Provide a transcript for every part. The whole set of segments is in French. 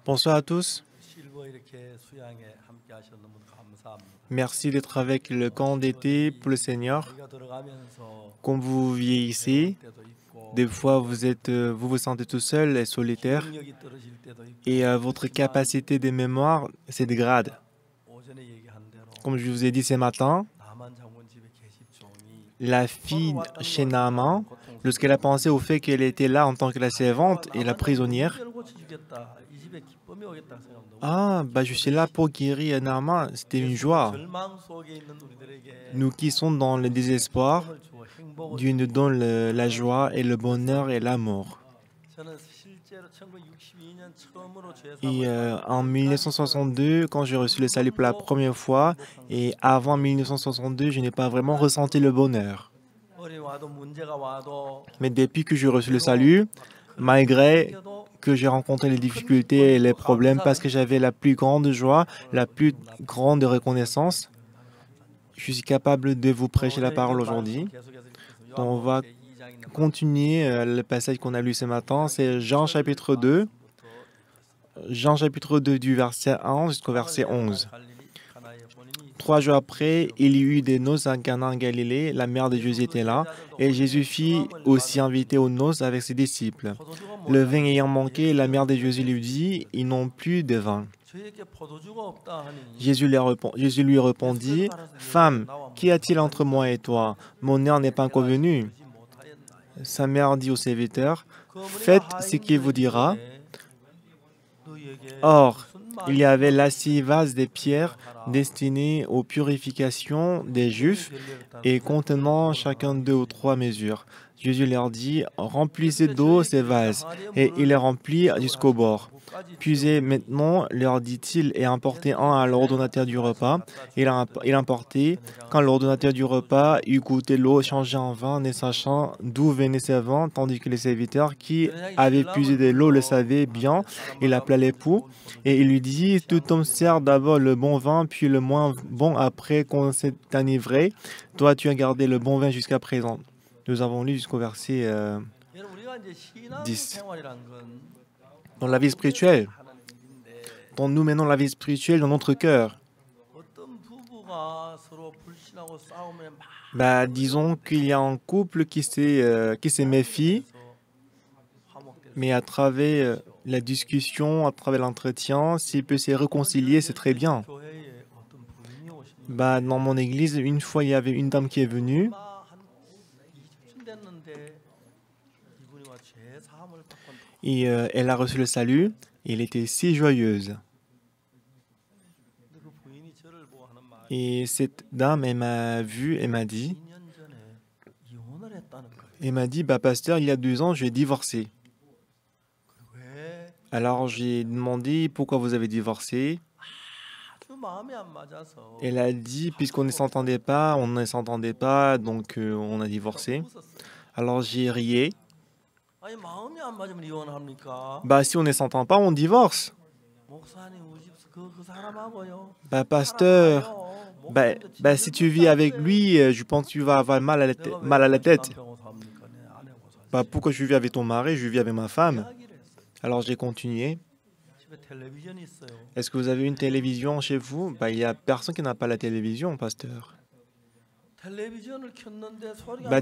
Bonsoir à tous. Merci d'être avec le camp d'été pour le Seigneur. Comme vous vieillissez, des fois vous vous sentez tout seul et solitaire et votre capacité de mémoire se dégrade. Comme je vous ai dit ce matin, la fille chez Naaman, lorsqu'elle a pensé au fait qu'elle était là en tant que la servante et la prisonnière, je suis là pour guérir Naaman, c'était une joie. Nous qui sommes dans le désespoir, Dieu nous donne la joie et le bonheur et l'amour. Et en 1962, quand j'ai reçu le salut pour la première fois, et avant 1962, je n'ai pas vraiment ressenti le bonheur. Mais depuis que j'ai reçu le salut, malgré que j'ai rencontré les difficultés et les problèmes, parce que j'avais la plus grande joie, la plus grande reconnaissance, je suis capable de vous prêcher la parole aujourd'hui. Donc on va continuer le passage qu'on a lu ce matin, c'est Jean chapitre 2. Jean chapitre 2 du verset 1 jusqu'au verset 11. 3 jours après, il y eut des noces à Cana en Galilée, la mère de Jésus était là, et Jésus fit aussi inviter aux noces avec ses disciples. Le vin ayant manqué, la mère de Jésus lui dit, « Ils n'ont plus de vin. » Jésus lui répondit, « Femme, qu'y a-t-il entre moi et toi? Mon heure n'est pas encore venue. » Sa mère dit au serviteur, « Faites ce qu'il vous dira. » Or, il y avait là 6 vases de pierre destinés aux purifications des Juifs et contenant chacun 2 ou 3 mesures. Jésus leur dit, « Remplissez d'eau ces vases. » Et il les remplit jusqu'au bord. « Puisez maintenant, leur dit-il, et emportez un à l'ordonnateur du repas. » Il emportait, quand l'ordonnateur du repas eut goûté l'eau changée en vin, ne sachant d'où venait ce vin, tandis que les serviteurs qui avaient puisé de l'eau le savaient bien, il appela l'époux, et il lui dit, « Tout homme sert d'abord le bon vin, puis le moins bon après qu'on s'est enivré. Toi, tu as gardé le bon vin jusqu'à présent. » Nous avons lu jusqu'au verset 10. Dans la vie spirituelle, nous menons la vie spirituelle dans notre cœur. Disons qu'il y a un couple qui se méfie, mais à travers la discussion, à travers l'entretien, s'il peut se réconcilier, c'est très bien. Dans mon église, une fois, il y avait une dame qui est venue. Et elle a reçu le salut. Et elle était si joyeuse. Et cette dame, elle m'a vu, elle m'a dit, pasteur, il y a 2 ans, j'ai divorcé. Alors j'ai demandé, pourquoi vous avez divorcé? Elle a dit, puisqu'on ne s'entendait pas, donc on a divorcé. Alors j'ai rié. Si on ne s'entend pas, on divorce. Pasteur, si tu vis avec lui, je pense que tu vas avoir mal à la tête. Pourquoi je vis avec ton mari, je vis avec ma femme? Alors j'ai continué. Est-ce que vous avez une télévision chez vous? Il n'y a personne qui n'a pas la télévision, pasteur.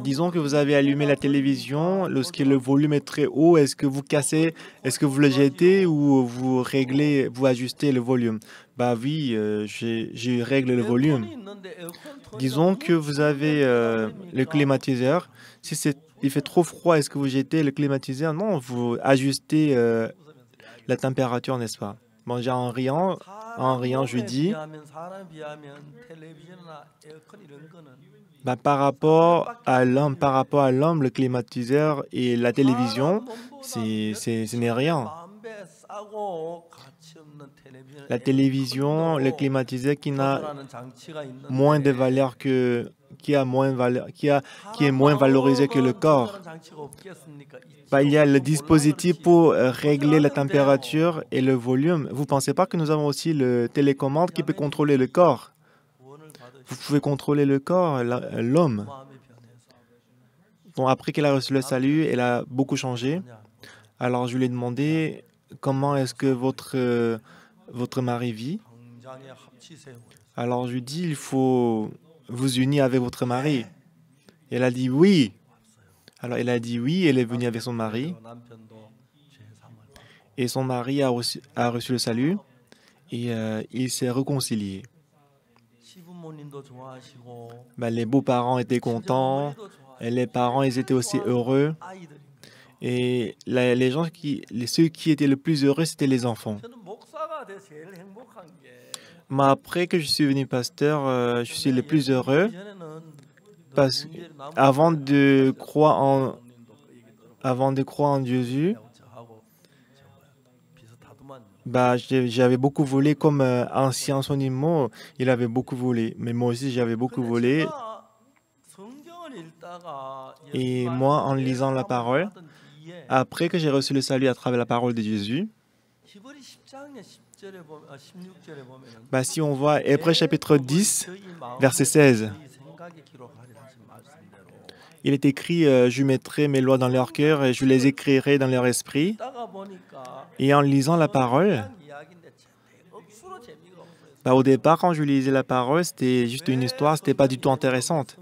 Disons que vous avez allumé la télévision, lorsque le volume est très haut, est-ce que vous cassez, est-ce que vous le jetez ou vous réglez, vous ajustez le volume? Oui, je règle le volume. Disons que vous avez le climatiseur. Si il fait trop froid, est-ce que vous jetez le climatiseur? Non, vous ajustez la température, n'est-ce pas? En riant, je dis, par rapport à l'homme, le climatiseur et la télévision, ce n'est rien. La télévision, le climatiseur qui a moins de valeur qui est moins valorisé que le corps. Il y a le dispositif pour régler la température et le volume. Vous ne pensez pas que nous avons aussi le télécommande qui peut contrôler le corps? Vous pouvez contrôler le corps, l'homme. Après qu'elle a reçu le salut, elle a beaucoup changé. Alors je lui ai demandé, comment est-ce que votre mari vit? Alors je lui dis, il faut vous unir avec votre mari. Et elle a dit oui. Alors elle a dit oui, elle est venue avec son mari. Et son mari a reçu le salut et il s'est réconcilié. Les beaux-parents étaient contents, et les parents ils étaient aussi heureux. Et ceux qui étaient le plus heureux, c'était les enfants. Mais après que je suis devenu pasteur, je suis le plus heureux parce qu'avant de croire en Jésus, j'avais beaucoup volé comme ancien Sonimo, il avait beaucoup volé. Mais moi aussi, j'avais beaucoup volé. Et moi, en lisant la parole, après que j'ai reçu le salut à travers la parole de Jésus, si on voit Hébreux chapitre 10, verset 16, il est écrit « Je mettrai mes lois dans leur cœur et je les écrirai dans leur esprit ». Et en lisant la parole, au départ, quand je lisais la parole, c'était juste une histoire, c'était pas du tout intéressante.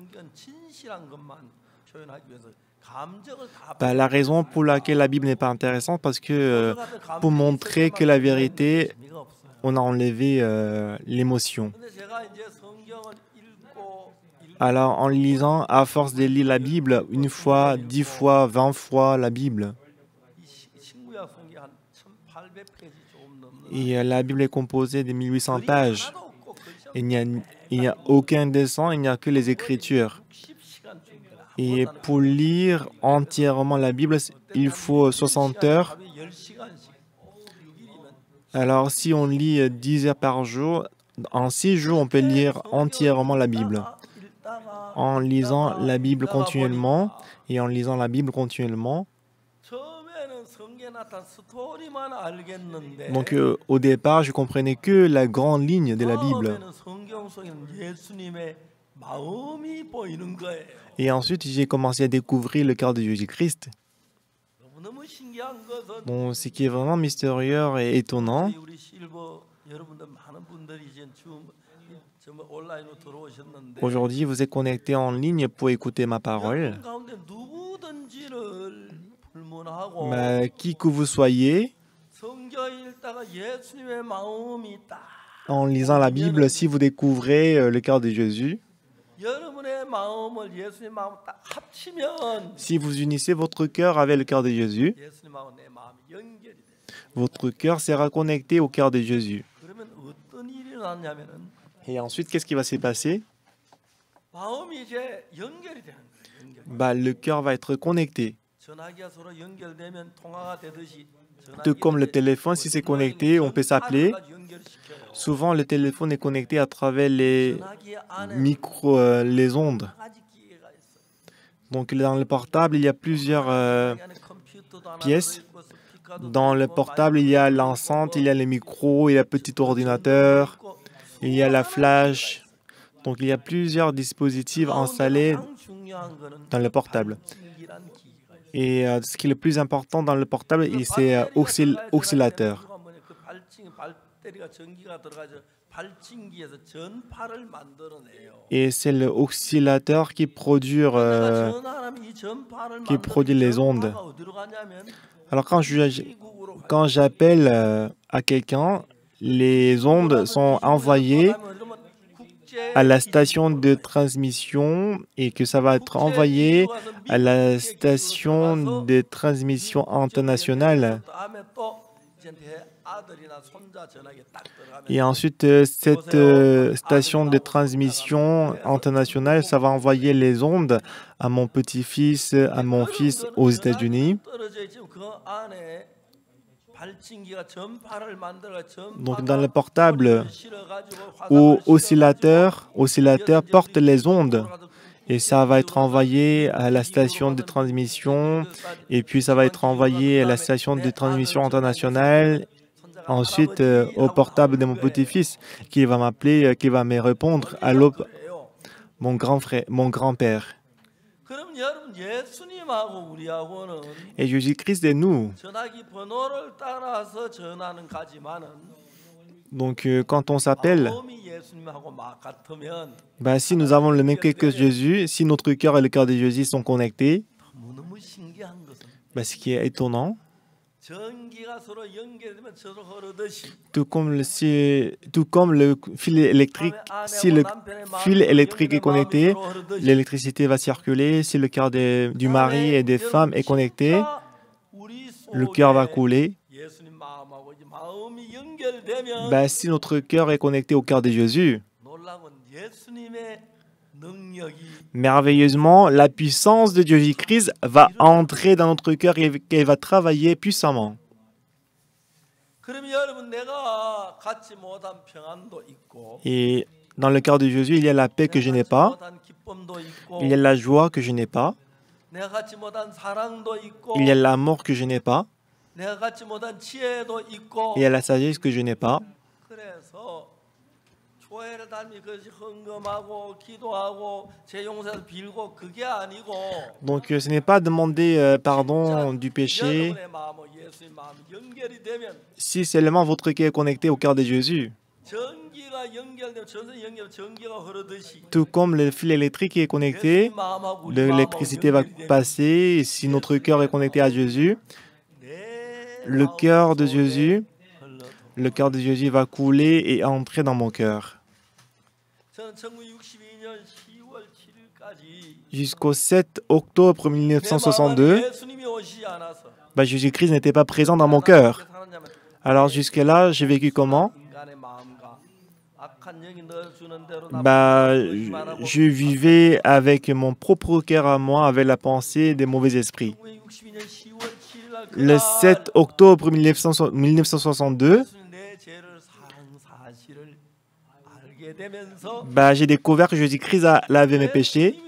La raison pour laquelle la Bible n'est pas intéressante, parce que pour montrer que la vérité, on a enlevé l'émotion. Alors, en lisant, à force de lire la Bible, 1 fois, 10 fois, 20 fois la Bible, et la Bible est composée de 1800 pages. Il n'y a aucun dessin, il n'y a que les Écritures. Et pour lire entièrement la Bible, il faut 60 heures. Alors, si on lit 10 heures par jour, en 6 jours, on peut lire entièrement la Bible. En lisant la Bible continuellement, donc au départ, je comprenais que la grande ligne de la Bible. Et ensuite, j'ai commencé à découvrir le cœur de Jésus-Christ. Bon, ce qui est vraiment mystérieux et étonnant, aujourd'hui, vous êtes connectés en ligne pour écouter ma parole. Qui que vous soyez, en lisant la Bible, si vous découvrez le cœur de Jésus, si vous unissez votre cœur avec le cœur de Jésus, votre cœur sera connecté au cœur de Jésus. Et ensuite, qu'est-ce qui va se passer? Le cœur va être connecté. Tout comme le téléphone, si c'est connecté, on peut s'appeler. Souvent, le téléphone est connecté à travers les les ondes. Donc, dans le portable, il y a plusieurs pièces. Dans le portable, il y a l'enceinte, il y a les micros, il y a le petit ordinateur, il y a la flash. Donc, il y a plusieurs dispositifs installés dans le portable. Et ce qui est le plus important dans le portable, c'est oscillateur. Et c'est le oscillateur qui produit les ondes. Alors quand j'appelle à quelqu'un, les ondes sont envoyées à la station de transmission et que ça va être envoyé à la station de transmission internationale. Et ensuite, cette station de transmission internationale, ça va envoyer les ondes à mon petit-fils, à mon fils aux États-Unis. Donc, dans le portable, oscillateur porte les ondes. Et ça va être envoyé à la station de transmission. Et puis, ça va être envoyé à la station de transmission internationale. Ensuite, au portable de mon petit-fils, qui va m'appeler, qui va me répondre. Allô, mon grand-père. Et Jésus-Christ et nous. Donc, quand on s'appelle, si nous avons le même cœur que Jésus, si notre cœur et le cœur de Jésus sont connectés, ce qui est étonnant, tout comme le fil électrique, si le fil électrique est connecté, l'électricité va circuler. Si le cœur du mari et des femmes est connecté, le cœur va couler. Si notre cœur est connecté au cœur de Jésus, merveilleusement, la puissance de Jésus-Christ va entrer dans notre cœur et elle va travailler puissamment. Et dans le cœur de Jésus, il y a la paix que je n'ai pas, il y a la joie que je n'ai pas, il y a l'amour que je n'ai pas, il y a la sagesse que je n'ai pas. Donc ce n'est pas demander pardon du péché. Si seulement votre cœur est connecté au cœur de Jésus, tout comme le fil électrique est connecté, l'électricité va passer. Si notre cœur est connecté à Jésus, le cœur de Jésus va couler et entrer dans mon cœur. Jusqu'au 7 octobre 1962, Jésus-Christ n'était pas présent dans mon cœur. Alors jusque-là, j'ai vécu comment? Je vivais avec mon propre cœur à moi, avec la pensée des mauvais esprits. Le 7 octobre 1962, j'ai découvert que Jésus-Christ a lavé mes péchés.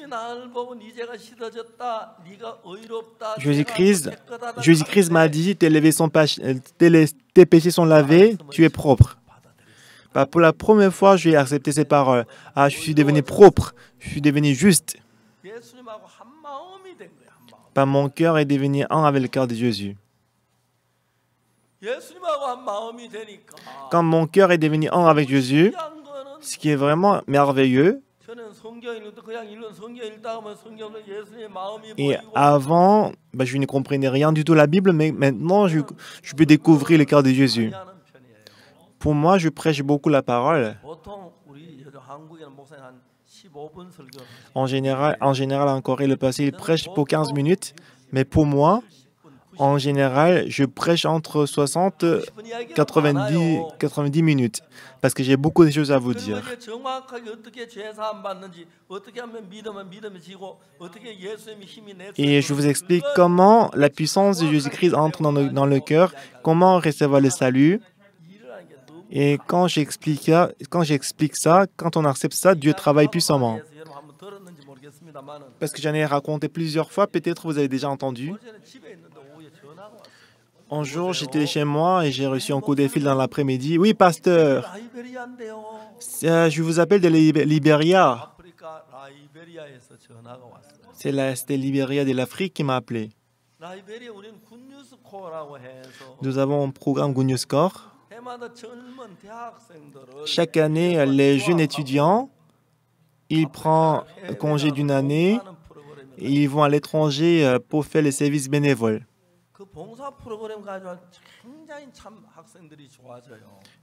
Jésus-Christ m'a dit, tes péchés sont lavés, tu es propre. Pour la première fois, j'ai accepté ces paroles. Je suis devenu propre, je suis devenu juste. Mon cœur est devenu un avec le cœur de Jésus. Quand mon cœur est devenu un avec Jésus, ce qui est vraiment merveilleux, et avant, je ne comprenais rien du tout la Bible, mais maintenant, je peux découvrir le cœur de Jésus. Pour moi, je prêche beaucoup la parole. En général, en Corée, le passé, il prêche pour 15 minutes, mais pour moi, en général, je prêche entre 60 et 90 minutes, parce que j'ai beaucoup de choses à vous dire. Et je vous explique comment la puissance de Jésus-Christ entre dans le cœur, comment recevoir le salut. Et quand j'explique ça, quand on accepte ça, Dieu travaille puissamment. Parce que j'en ai raconté plusieurs fois, peut-être vous avez déjà entendu. Un jour, j'étais chez moi et j'ai reçu un coup de fil dans l'après-midi. Oui, pasteur, je vous appelle de Libéria. C'était Libéria de l'Afrique qui m'a appelé. Nous avons un programme Good News Corps. Chaque année, les jeunes étudiants, ils prennent congé d'une année et ils vont à l'étranger pour faire les services bénévoles.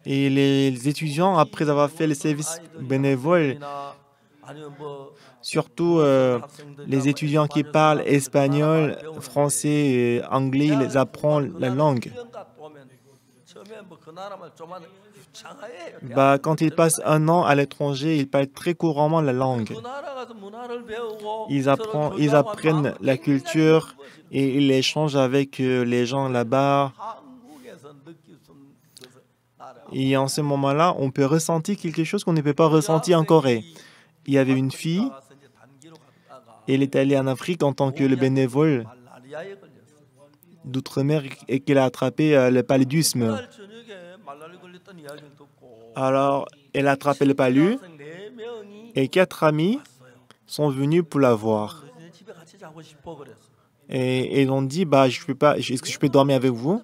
Et les étudiants, après avoir fait les services bénévoles, surtout les étudiants qui parlent espagnol, français et anglais, ils apprennent la langue. Quand ils passent un an à l'étranger, ils parlent très couramment la langue. Ils apprennent la culture et ils échangent avec les gens là-bas. Et en ce moment-là, on peut ressentir quelque chose qu'on ne peut pas ressentir en Corée. Il y avait une fille, elle est allée en Afrique en tant que le bénévole d'outre-mer et qu'elle a attrapé le paludisme. Alors, elle a attrapé le palu et 4 amis sont venus pour la voir. Et ils ont dit, bah, je peux pas, est-ce que je peux dormir avec vous?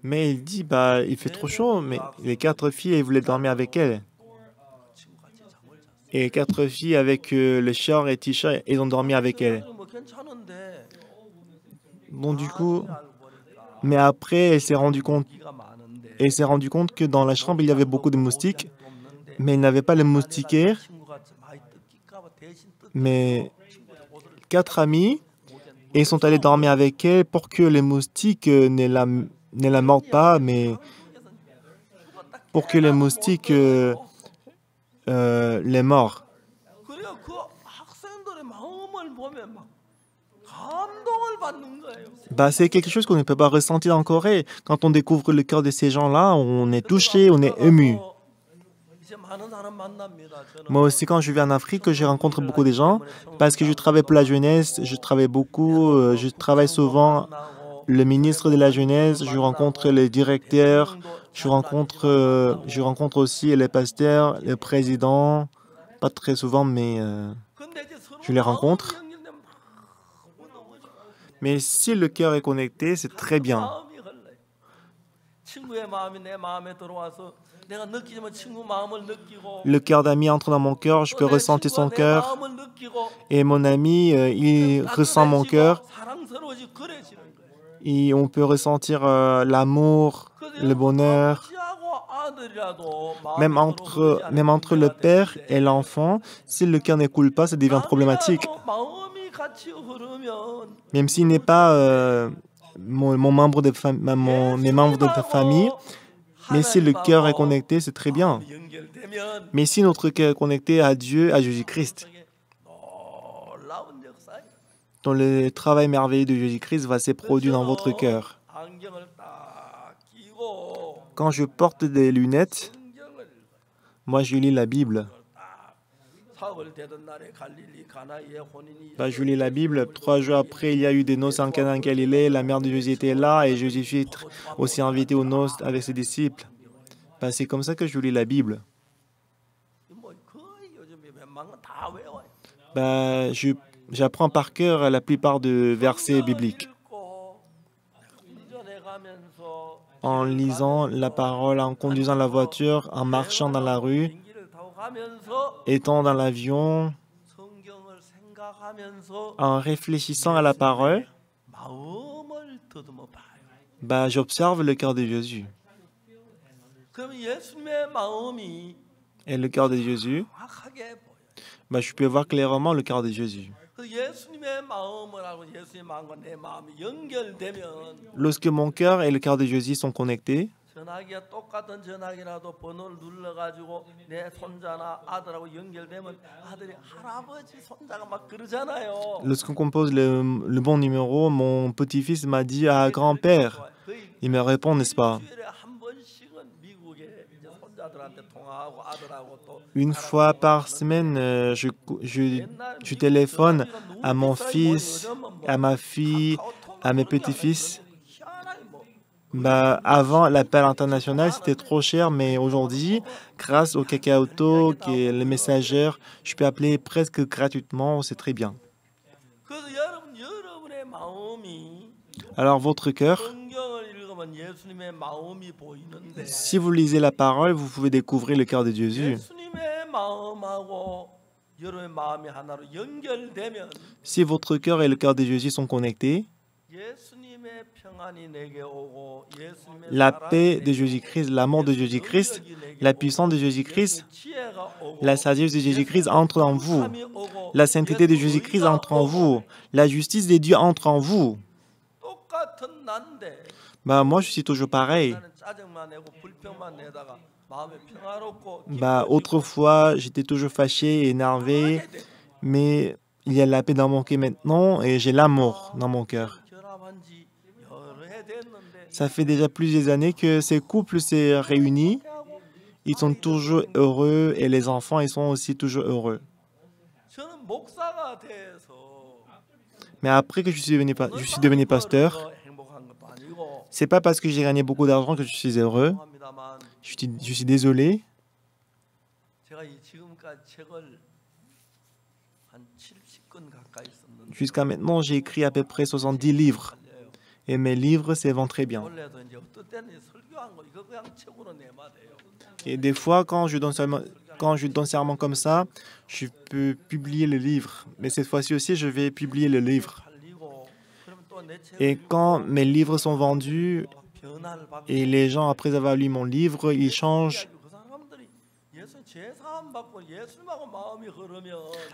Mais il dit, bah, il fait trop chaud, mais les 4 filles, elles voulaient dormir avec elle. Et 4 filles avec le short et t-shirt, elles ont dormi avec elle. Donc du coup, mais après, elle s'est rendu compte que dans la chambre, il y avait beaucoup de moustiques, mais elle n'avait pas le moustiquaire. Mais 4 amis, et ils sont allés dormir avec elle pour que les moustiques ne la mordent pas, mais pour que les moustiques les mordent. Bah, c'est quelque chose qu'on ne peut pas ressentir en Corée. Quand on découvre le cœur de ces gens-là, on est touché, on est ému. Moi aussi, quand je vais en Afrique, je rencontre beaucoup de gens parce que je travaille pour la jeunesse, je travaille beaucoup, je travaille souvent le ministre de la jeunesse, je rencontre les directeurs, je rencontre aussi les pasteurs, les présidents, pas très souvent, mais je les rencontre. Mais si le cœur est connecté, c'est très bien. Le cœur d'ami entre dans mon cœur, je peux ressentir son cœur, et mon ami, il ressent mon cœur, et on peut ressentir l'amour, le bonheur. Même entre le père et l'enfant, si le cœur ne coule pas, ça devient problématique. Même s'il n'est pas mes membres de famille, mais si le cœur est connecté, c'est très bien. Mais si notre cœur est connecté à Dieu, à Jésus-Christ, donc le travail merveilleux de Jésus-Christ va se produire dans votre cœur. Quand je porte des lunettes, moi je lis la Bible. Bah, je lis la Bible. 3 jours après, il y a eu des noces en Cana en Galilée. La mère de Jésus était là et Jésus fut aussi invité aux noces avec ses disciples. Bah, c'est comme ça que je lis la Bible. Bah, j'apprends par cœur la plupart des versets bibliques. En lisant la parole, en conduisant la voiture, en marchant dans la rue, étant dans l'avion, en réfléchissant à la parole, bah, j'observe le cœur de Jésus. Et le cœur de Jésus, bah, je peux voir clairement le cœur de Jésus. Lorsque mon cœur et le cœur de Jésus sont connectés, lorsqu'on compose le bon numéro, mon petit-fils m'a dit « Ah, grand-père », il me répond, n'est-ce pas? Une fois par semaine, je téléphone à mon fils, à ma fille, à mes petits-fils. Bah, avant, l'appel international, c'était trop cher, mais aujourd'hui, grâce au Kakao Talk et les messagers, je peux appeler presque gratuitement, c'est très bien. Alors, votre cœur, si vous lisez la parole, vous pouvez découvrir le cœur de Jésus. Si votre cœur et le cœur de Jésus sont connectés, la paix de Jésus-Christ, l'amour de Jésus-Christ, la puissance de Jésus-Christ, la sagesse de Jésus-Christ entre en vous. La sainteté de Jésus-Christ entre en vous. La justice de Dieu entre en vous. Bah, moi, je suis toujours pareil. Bah, autrefois, j'étais toujours fâché, énervé, mais il y a la paix dans mon cœur maintenant et j'ai l'amour dans mon cœur. Ça fait déjà plusieurs années que ces couples s'est réunis. Ils sont toujours heureux et les enfants, ils sont aussi toujours heureux. Mais après que je suis devenu pasteur, c'est pas parce que j'ai gagné beaucoup d'argent que je suis heureux. Je suis désolé. Jusqu'à maintenant, j'ai écrit à peu près 70 livres. Et mes livres se vendent très bien. Et des fois, quand je donne serment comme ça, je peux publier le livre. Mais cette fois-ci aussi, je vais publier le livre. Et quand mes livres sont vendus, et les gens, après avoir lu mon livre, ils changent.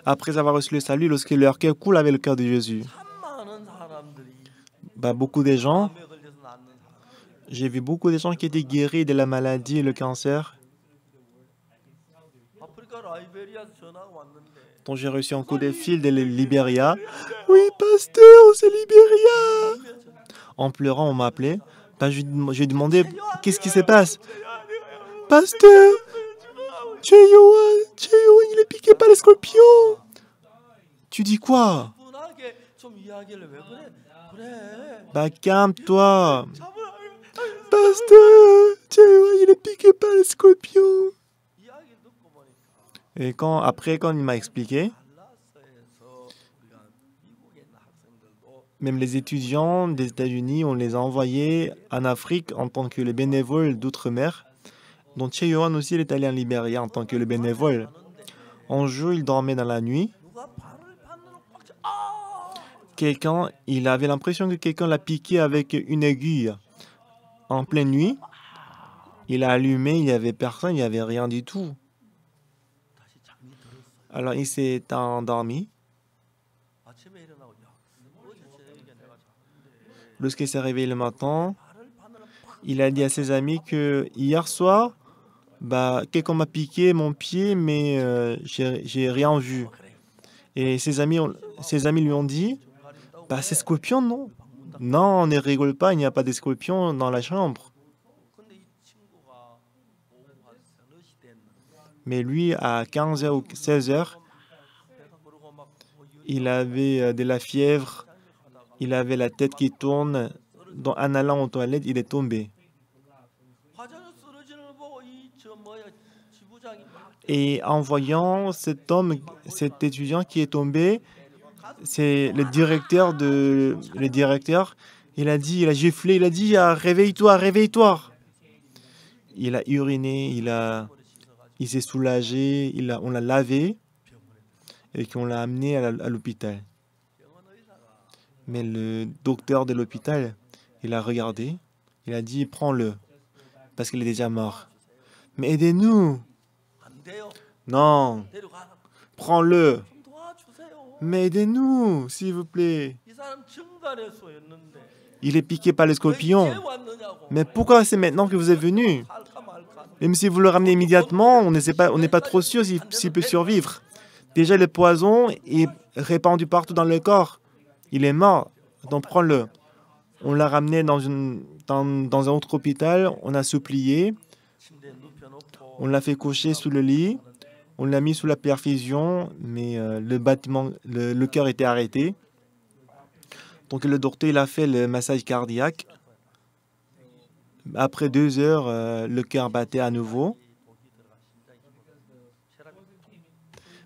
Après avoir reçu le salut, lorsque leur cœur coule avec le cœur de Jésus, beaucoup de gens, j'ai vu beaucoup de gens qui étaient guéris de la maladie et le cancer, dont j'ai reçu un coup de fil de Libéria. Oui, pasteur, c'est Libéria. En pleurant, on m'a appelé. J'ai demandé, qu'est-ce qui se passe? Pasteur, Cheyoan, il est piqué par les scorpions. Tu dis quoi? Calme-toi. Pasteur, Cheyoan, il est piqué par les scorpions. Et quand il m'a expliqué, même les étudiants des États-Unis, on les a envoyés en Afrique en tant que les bénévoles d'outre-mer. Donc Cheyoan aussi, il est allé en Libéria en tant que le bénévole. Un jour, il dormait dans la nuit. Il avait l'impression que quelqu'un l'a piqué avec une aiguille. En pleine nuit, il a allumé, il n'y avait personne, il n'y avait rien du tout. Alors il s'est endormi. Lorsqu'il s'est réveillé le matin, il a dit à ses amis que hier soir, quelqu'un m'a piqué mon pied, mais j'ai rien vu. Et ses amis lui ont dit, c'est scorpion, non? Non, ne rigole pas, il n'y a pas de scorpion dans la chambre. Mais lui, à 15h ou 16h, il avait de la fièvre, il avait la tête qui tourne. En allant aux toilettes, il est tombé. Et en voyant cet étudiant qui est tombé, c'est le directeur. Il a giflé, il a dit, réveille-toi, réveille-toi. Il a uriné, il s'est soulagé, on l'a lavé et qu'on l'a amené à l'hôpital. Mais le docteur de l'hôpital, il a regardé, il a dit, prends-le, parce qu'il est déjà mort. Mais aidez-nous. Non, prends-le. Mais aidez-nous, s'il vous plaît. Il est piqué par les scorpions. Mais pourquoi c'est maintenant que vous êtes venu? Même si vous le ramenez immédiatement, on n'est pas trop sûr s'il peut survivre. Déjà, le poison est répandu partout dans le corps. Il est mort, donc prends-le. On l'a ramené dans un autre hôpital, on a supplié, on l'a fait coucher sous le lit, on l'a mis sous la perfusion, mais le cœur était arrêté. Donc le docteur, il a fait le massage cardiaque. Après 2 heures, le cœur battait à nouveau.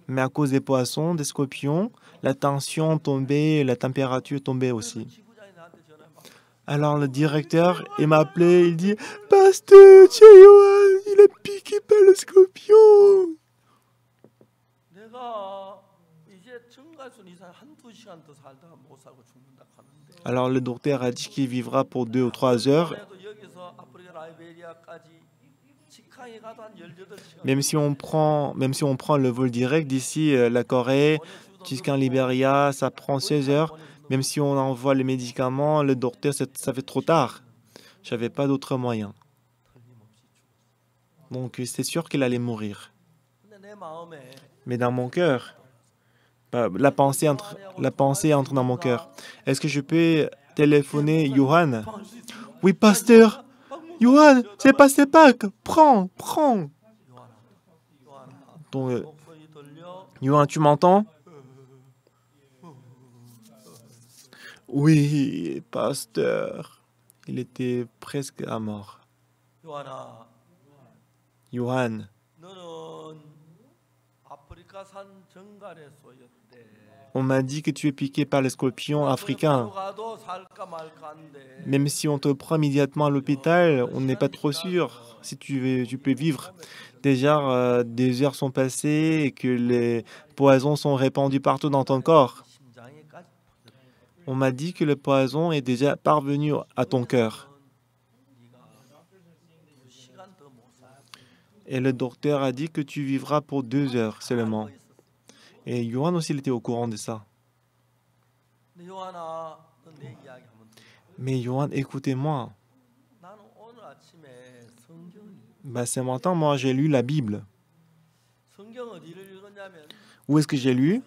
Mais à cause des poissons, des scorpions, la tension tombait, la température tombait aussi. Alors le directeur, il m'a appelé, il dit « Pasteur Cheyoan, il est piqué par le scorpion !» Alors le docteur a dit qu'il vivra pour 2 ou 3 heures. Même si on prend le vol direct d'ici la Corée jusqu'en Libéria, ça prend 16 heures. Même si on envoie les médicaments, le docteur, ça fait trop tard. Je n'avais pas d'autre moyen. Donc c'est sûr qu'il allait mourir. Mais dans mon cœur, la pensée entre dans mon cœur. Est-ce que je peux téléphoner Johan? Oui, pasteur. Johan, c'est pas Pâques. Prends. Donc, Johan, tu m'entends? Oui, pasteur. Il était presque à mort. Johan, On m'a dit que tu es piqué par les scorpions africains. Même si on te prend immédiatement à l'hôpital, on n'est pas trop sûr si tu peux vivre. Déjà, des heures sont passées et que les poisons sont répandus partout dans ton corps. On m'a dit que le poison est déjà parvenu à ton cœur. Et le docteur a dit que tu vivras pour 2 heures seulement. Et Johan aussi, il était au courant de ça. Mais Johan, écoutez-moi. Ce matin, moi, j'ai lu la Bible. Où est-ce que j'ai lu?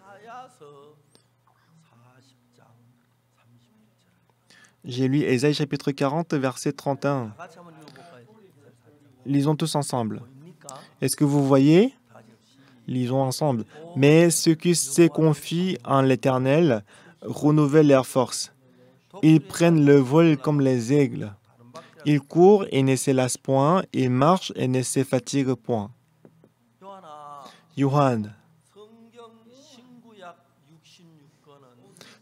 J'ai lu Ésaïe chapitre 40, verset 31. Lisons tous ensemble. Est-ce que vous voyez? Lisons ensemble. Mais ceux qui se confient en l'Éternel renouvellent leurs forces. Ils prennent le vol comme les aigles. Ils courent et ne se lassent point. Ils marchent et ne se fatiguent point. Johan,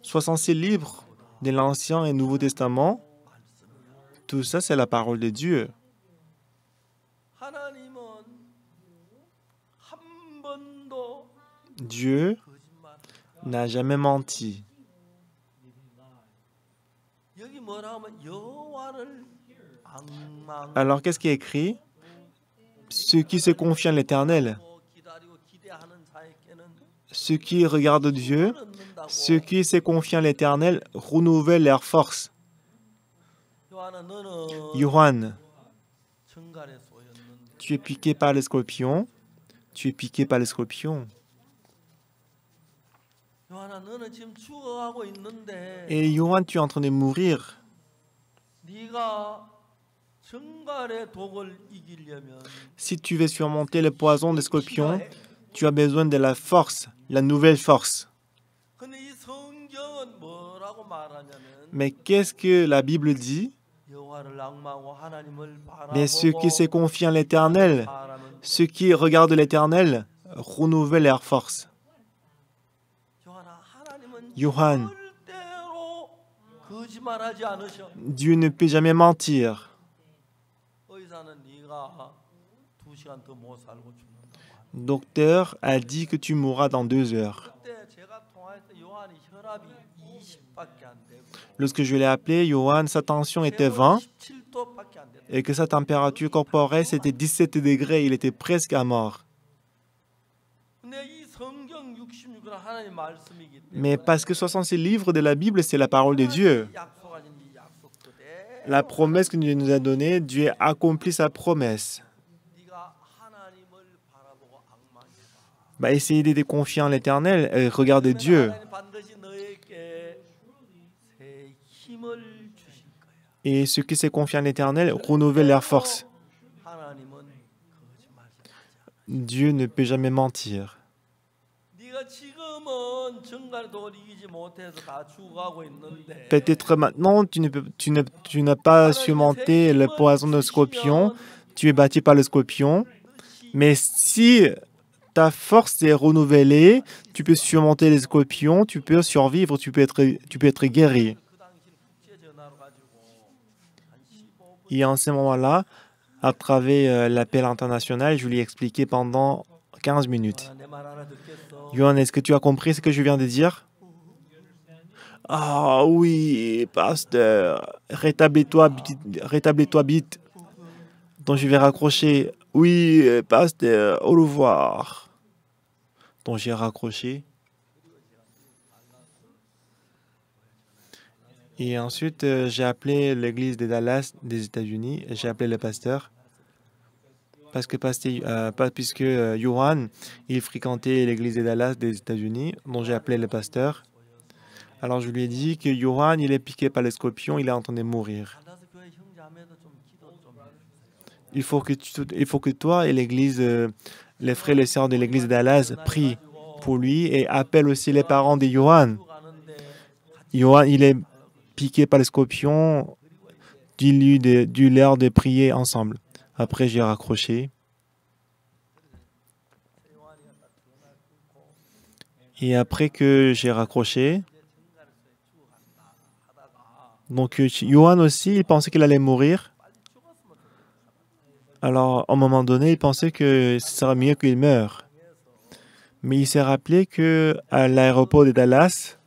66 livres de l'Ancien et Nouveau Testament, tout ça, c'est la parole de Dieu. Dieu n'a jamais menti. Alors, qu'est-ce qui est écrit? Ceux qui se confient en l'Éternel, ceux qui regardent Dieu, ceux qui se confient en l'Éternel renouvellent leurs forces. Johan, tu es piqué par les scorpions. Tu es piqué par les scorpions. Et Johan, tu es en train de mourir. Si tu veux surmonter le poison des scorpions, tu as besoin de la force, la nouvelle force. Mais qu'est-ce que la Bible dit? Mais ceux qui se confient en l'Éternel, ceux qui regardent l'Éternel, renouvellent leur force. Johan, Dieu ne peut jamais mentir. Docteur a dit que tu mourras dans 2 heures. Lorsque je l'ai appelé, Johan, sa tension était 20 et que sa température corporelle c'était 17 degrés. Il était presque à mort. Mais parce que 66 livres de la Bible, c'est la parole de Dieu. La promesse que Dieu nous a donnée, Dieu a accompli sa promesse. Essayez d'être confiant en l'Éternel et regardez Dieu. Et ceux qui se confient en l'Éternel renouvellent leur force. Dieu ne peut jamais mentir. Peut-être maintenant, tu n'as pas surmonté le poison de scorpion, tu es battu par le scorpion, mais si ta force est renouvelée, tu peux surmonter les scorpions, tu peux survivre, tu peux être guéri. Et en ce moment-là, à travers l'appel international, je lui ai expliqué pendant 15 minutes. Johan, est-ce que tu as compris ce que je viens de dire? Ah oui, pasteur, rétablis-toi vite. Donc je vais raccrocher. Oui, pasteur, au revoir. Donc j'ai raccroché. Et ensuite, j'ai appelé l'église de Dallas des États-Unis et j'ai appelé le pasteur. Puisque Johan, il fréquentait l'église de Dallas des États-Unis, dont j'ai appelé le pasteur. Alors je lui ai dit que Johan, il est piqué par les scorpions, il est en train de mourir. Il faut que toi et l'église, les frères et les sœurs de l'église de Dallas prient pour lui et appellent aussi les parents de Johan. Johan, il est piqué par les scorpions, dis-leur de prier ensemble. Après, j'ai raccroché. Et après que j'ai raccroché, donc Johan aussi, il pensait qu'il allait mourir. Alors, à un moment donné, il pensait que ce serait mieux qu'il meure. Mais il s'est rappelé que à l'aéroport de Dallas,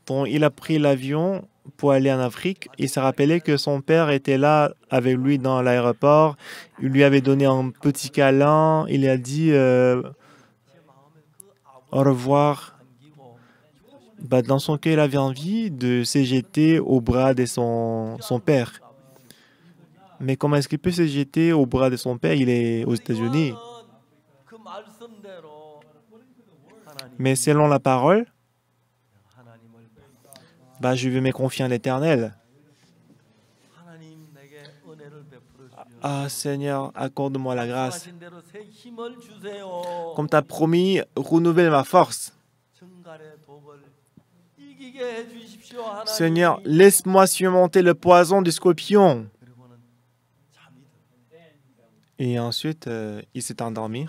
quand il a pris l'avion pour aller en Afrique, il s'est rappelé que son père était là avec lui dans l'aéroport. Il lui avait donné un petit câlin. Il lui a dit au revoir. Bah, dans son cœur, il avait envie de se jeter au bras de son père. Mais comment est-ce qu'il peut se jeter au bras de son père? Il est aux États-Unis. Mais selon la parole, bah, je vais me confier en l'Éternel. Ah Seigneur, accorde-moi la grâce. Comme tu as promis, renouvelle ma force. Seigneur, laisse-moi surmonter le poison du scorpion. Et ensuite, il s'est endormi.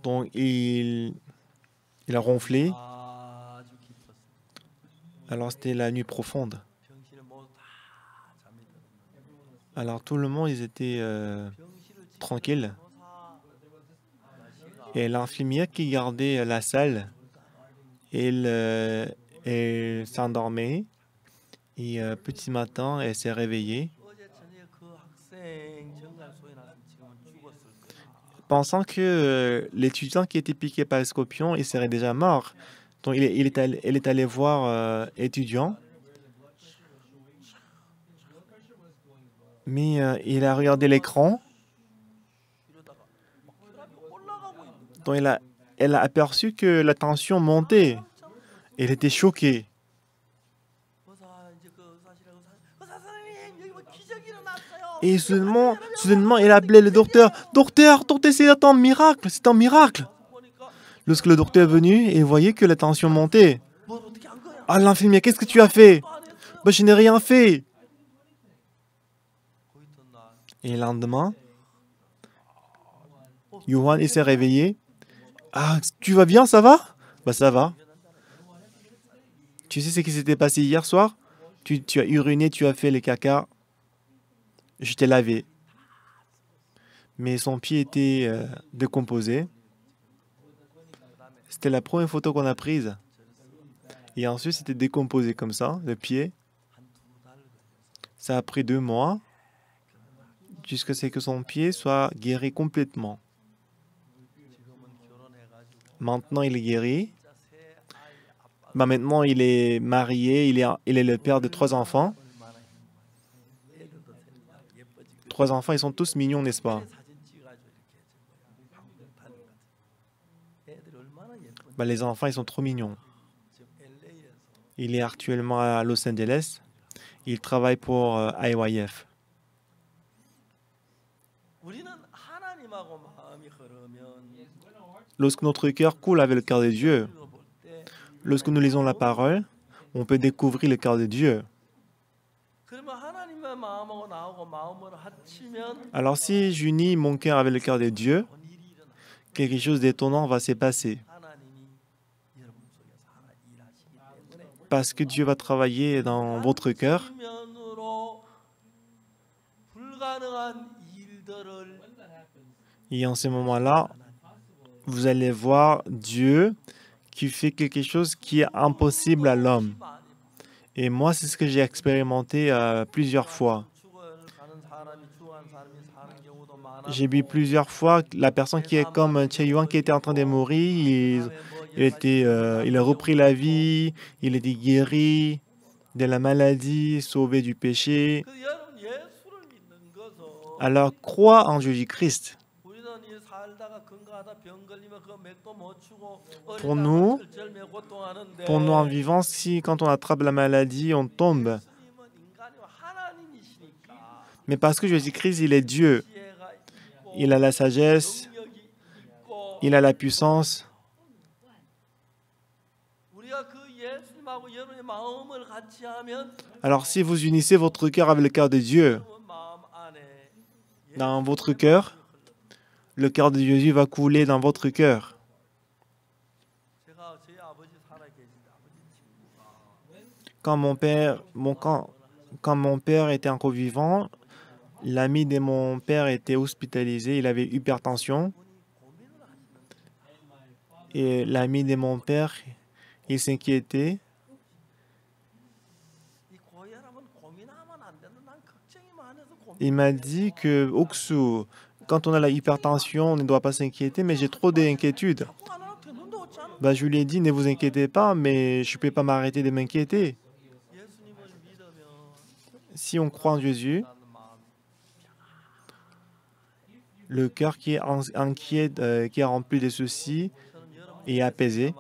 Donc, il a ronflé. Alors, c'était la nuit profonde. Alors, tout le monde, ils étaient tranquilles. Et l'infirmière qui gardait la salle, elle s'endormait. Et petit matin, elle s'est réveillée, pensant que l'étudiant qui était piqué par le scorpion, il serait déjà mort. Donc, elle est allée voir l'étudiant, mais il a regardé l'écran. Donc, elle a aperçu que la tension montait. Elle était choquée. Et soudainement, elle appelait le docteur. Docteur, c'est un miracle, c'est un miracle. Lorsque le docteur est venu, il voyait que la tension montait. Ah, l'infirmière, qu'est-ce que tu as fait? Ben, je n'ai rien fait. Et le lendemain, Johan, il s'est réveillé. Ah, tu vas bien, ça va? Ben, ça va. Tu sais ce qui s'était passé hier soir? Tu as uriné, tu as fait les caca. Je t'ai lavé. Mais son pied était décomposé. C'était la première photo qu'on a prise. Et ensuite, c'était décomposé comme ça, le pied. Ça a pris 2 mois jusqu'à ce que son pied soit guéri complètement. Maintenant, il est guéri. Bah, maintenant, il est marié. Il est le père de 3 enfants. 3 enfants, ils sont tous mignons, n'est-ce pas? Bah, les enfants, ils sont trop mignons. Il est actuellement à Los Angeles. Il travaille pour IYF. Lorsque notre cœur coule avec le cœur de Dieu, lorsque nous lisons la parole, on peut découvrir le cœur de Dieu. Alors si j'unis mon cœur avec le cœur de Dieu, quelque chose d'étonnant va se passer. Parce que Dieu va travailler dans votre cœur. Et en ce moment-là, vous allez voir Dieu qui fait quelque chose qui est impossible à l'homme. Et moi, c'est ce que j'ai expérimenté plusieurs fois. J'ai vu plusieurs fois la personne qui est comme Che Yuan qui était en train de mourir, il a repris la vie, il était guéri de la maladie, sauvé du péché. Alors, crois en Jésus-Christ. Pour nous en vivant, si quand on attrape la maladie, on tombe. Mais parce que Jésus-Christ, il est Dieu. Il a la sagesse, il a la puissance. Alors si vous unissez votre cœur avec le cœur de Dieu, dans votre cœur, le cœur de Jésus va couler dans votre cœur. Quand mon père était encore vivant, l'ami de mon père était hospitalisé, il avait hypertension. Et l'ami de mon père, il s'inquiétait. Il m'a dit que, Oksu, quand on a la hypertension, on ne doit pas s'inquiéter, mais j'ai trop d'inquiétudes. Ben, je lui ai dit, ne vous inquiétez pas, mais je ne peux pas m'arrêter de m'inquiéter. Si on croit en Jésus, le cœur qui est inquiet, qui est rempli de soucis, est apaisé.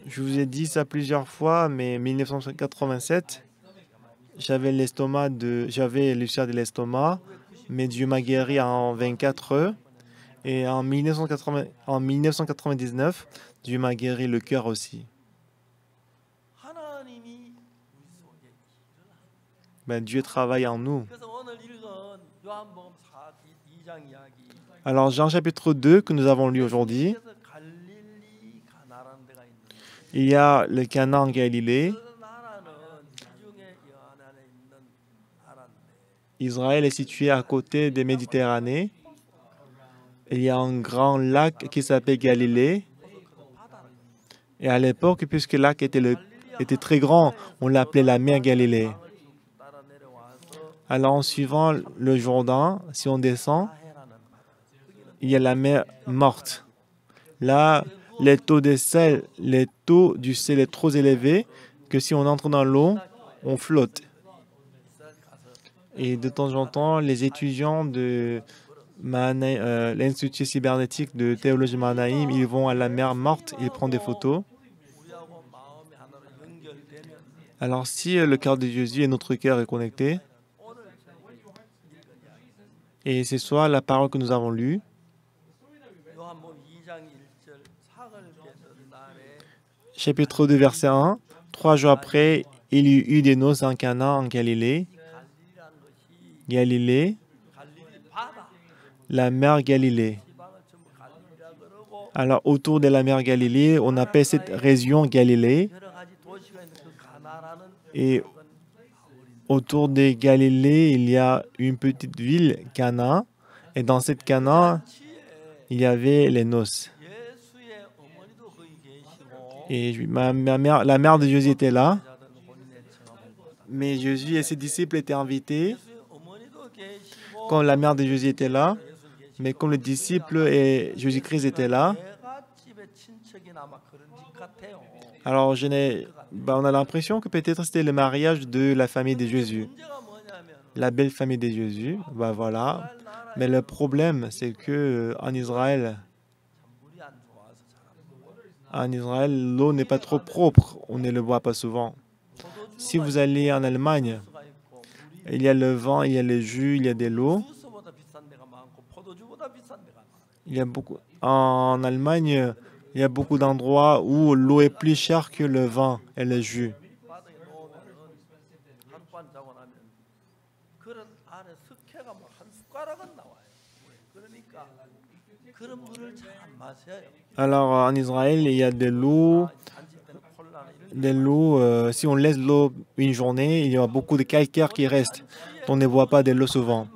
Je vous ai dit ça plusieurs fois, mais en 1987, j'avais l'ulcère de l'estomac, mais Dieu m'a guéri en 24 heures. Et en 1999, Dieu m'a guéri le cœur aussi. Ben, Dieu travaille en nous. Alors, Jean chapitre 2 que nous avons lu aujourd'hui, il y a le Cana en Galilée. Israël est situé à côté des Méditerranées. Il y a un grand lac qui s'appelle Galilée. Et à l'époque, puisque le lac était très grand, on l'appelait la mer Galilée. Alors, en suivant le Jourdain, si on descend, il y a la mer morte. Là, les taux du sel est trop élevé que si on entre dans l'eau, on flotte. Et de temps en temps, les étudiants de l'Institut cybernétique de théologie Manaïm, ils vont à la mer morte, ils prennent des photos. Alors, si le cœur de Jésus et notre cœur est connecté, et c'est soit la parole que nous avons lue, chapitre 2, verset 1, 3 jours après, il y eut des noces en Cana en Galilée. Galilée, la mer Galilée. Alors, autour de la mer Galilée, on appelle cette région Galilée. Et autour de Galilée, il y a une petite ville, Cana. Et dans cette Cana, il y avait les noces. Et la mère de Jésus était là. Mais Jésus et ses disciples étaient invités. Quand la mère de Jésus était là, mais comme les disciples et Jésus-Christ étaient là, alors on a l'impression que peut-être c'était le mariage de la famille de Jésus, la belle famille de Jésus. Ben voilà. Mais le problème, c'est que en Israël, l'eau n'est pas trop propre. On ne le voit pas souvent. Si vous allez en Allemagne, il y a le vin, il y a le jus, il y a de l'eau. En Allemagne, il y a beaucoup d'endroits où l'eau est plus chère que le vin et le jus. Alors, en Israël, il y a de l'eau. Si on laisse l'eau une journée, il y a beaucoup de calcaire qui reste. On ne boit pas de l'eau souvent.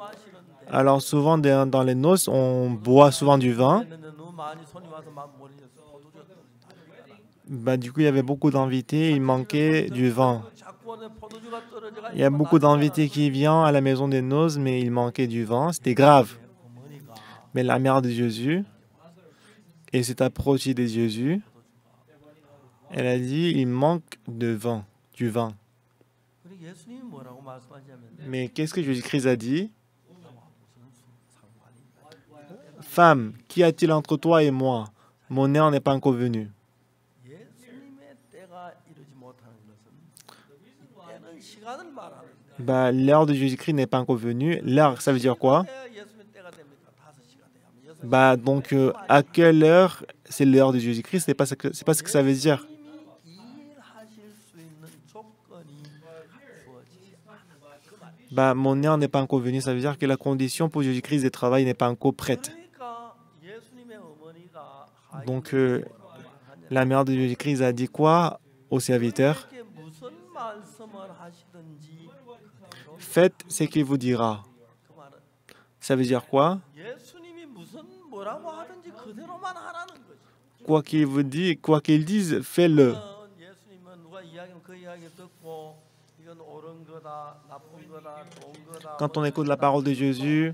Alors, souvent, dans les noces, on boit souvent du vin. Du coup, il y avait beaucoup d'invités, il manquait du vin. Il y a beaucoup d'invités qui viennent à la maison des noces, mais il manquait du vin. C'était grave. Mais la mère de Jésus, et s'est approchée de Jésus, elle a dit, il manque du vin. Mais qu'est-ce que Jésus-Christ a dit? Femme, qu'y a-t-il entre toi et moi? Mon heure n'est pas encore venue. L'heure de Jésus-Christ n'est pas encore venue. L'heure, ça veut dire quoi? Donc, à quelle heure c'est l'heure de Jésus-Christ? C'est pas ce que ça veut dire. Bah, mon nerf n'est pas encore venu. Ça veut dire que la condition pour Jésus-Christ de travail n'est pas encore prête. Donc, la mère de Jésus-Christ a dit quoi au serviteur? Faites ce qu'il vous dira. Ça veut dire quoi? Quoi qu'il vous dise, quoi qu'il dise, fais-le. Quand on écoute la parole de Jésus,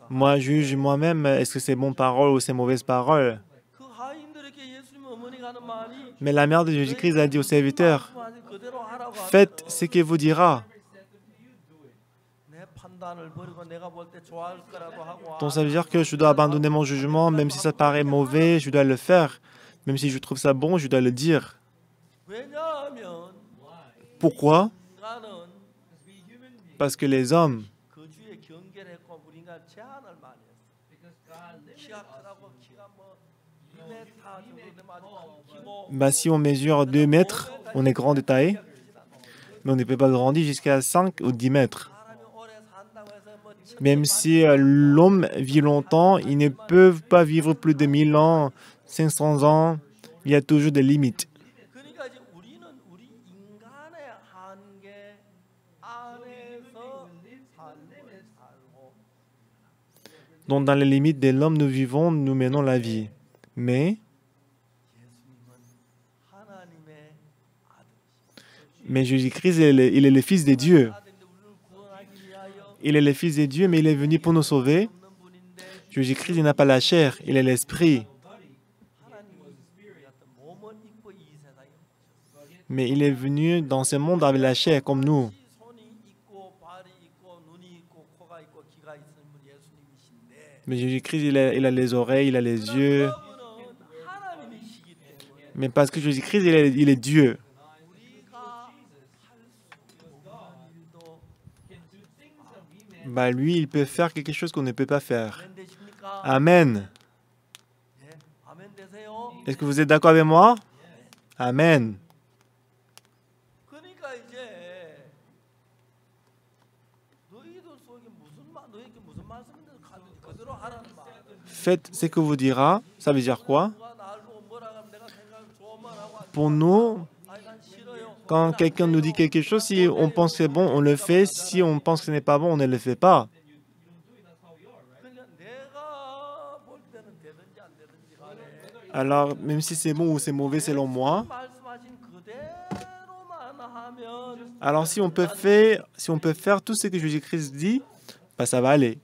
moi juge moi-même, est-ce que c'est bonne parole ou c'est mauvaise parole? Mais la mère de Jésus-Christ a dit au serviteur, faites ce qu'il vous dira. Donc ça veut dire que je dois abandonner mon jugement, même si ça paraît mauvais, je dois le faire. Même si je trouve ça bon, je dois le dire. Pourquoi? Parce que les hommes, si on mesure 2 mètres, on est grand de taille, mais on ne peut pas grandir jusqu'à 5 ou 10 mètres. Même si l'homme vit longtemps, ils ne peuvent pas vivre plus de 1000 ans, 500 ans. Il y a toujours des limites. Donc, dans les limites de l'homme, nous vivons, nous menons la vie. Mais Jésus-Christ, il est le Fils de Dieu. Il est le Fils de Dieu, mais il est venu pour nous sauver. Jésus-Christ, il n'a pas la chair, il est l'Esprit. Mais il est venu dans ce monde avec la chair, comme nous. Mais Jésus-Christ, il a les oreilles, il a les yeux. Mais parce que Jésus-Christ, il est Dieu. Lui, il peut faire quelque chose qu'on ne peut pas faire. Amen. Est-ce que vous êtes d'accord avec moi? Amen. Faites ce que vous dira. Ça veut dire quoi? Pour nous, quand quelqu'un nous dit quelque chose, si on pense que c'est bon, on le fait. Si on pense que ce n'est pas bon, on ne le fait pas. Alors, même si c'est bon ou c'est mauvais selon moi, alors si on peut faire tout ce que Jésus-Christ dit, ça va aller.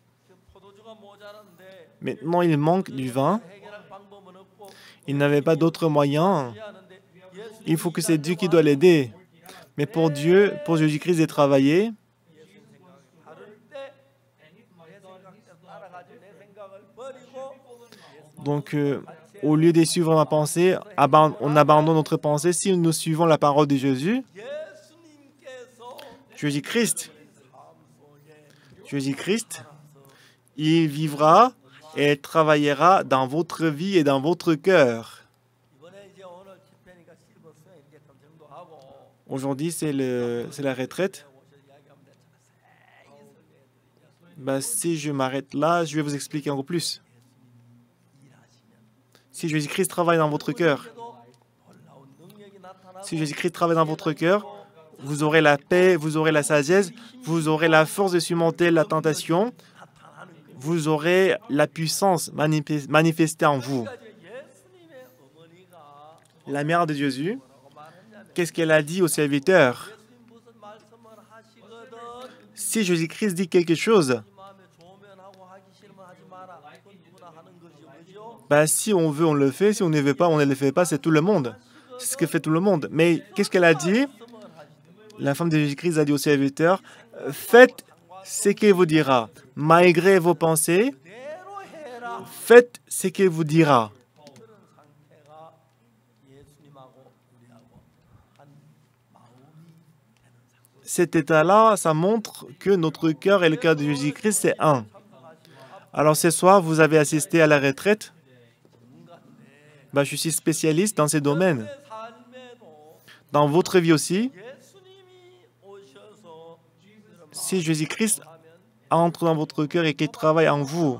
Maintenant, il manque du vin. Il n'avait pas d'autre moyen. Il faut que c'est Dieu qui doit l'aider. Mais pour Dieu, pour Jésus-Christ de travailler, donc au lieu de suivre ma pensée, on abandonne notre pensée. Si nous suivons la parole de Jésus, Jésus-Christ, il vivra et travaillera dans votre vie et dans votre cœur. Aujourd'hui, c'est la retraite. Si je m'arrête là, je vais vous expliquer encore plus. Si Jésus-Christ travaille dans votre cœur, vous aurez la paix, vous aurez la sagesse, vous aurez la force de surmonter la tentation, vous aurez la puissance manifestée en vous. La mère de Jésus, qu'est-ce qu'elle a dit au serviteur? Si Jésus-Christ dit quelque chose, si on veut, on le fait. Si on ne veut pas, on ne le fait pas. C'est tout le monde. C'est ce que fait tout le monde. Mais qu'est-ce qu'elle a dit? La femme de Jésus-Christ a dit au serviteur, faites ce qu'il vous dira. Malgré vos pensées, faites ce qu'il vous dira. Cet état-là, ça montre que notre cœur et le cœur de Jésus-Christ, c'est un. Alors ce soir, vous avez assisté à la retraite. Je suis spécialiste dans ces domaines. Dans votre vie aussi, si Jésus-Christ entre dans votre cœur et qu'il travaille en vous,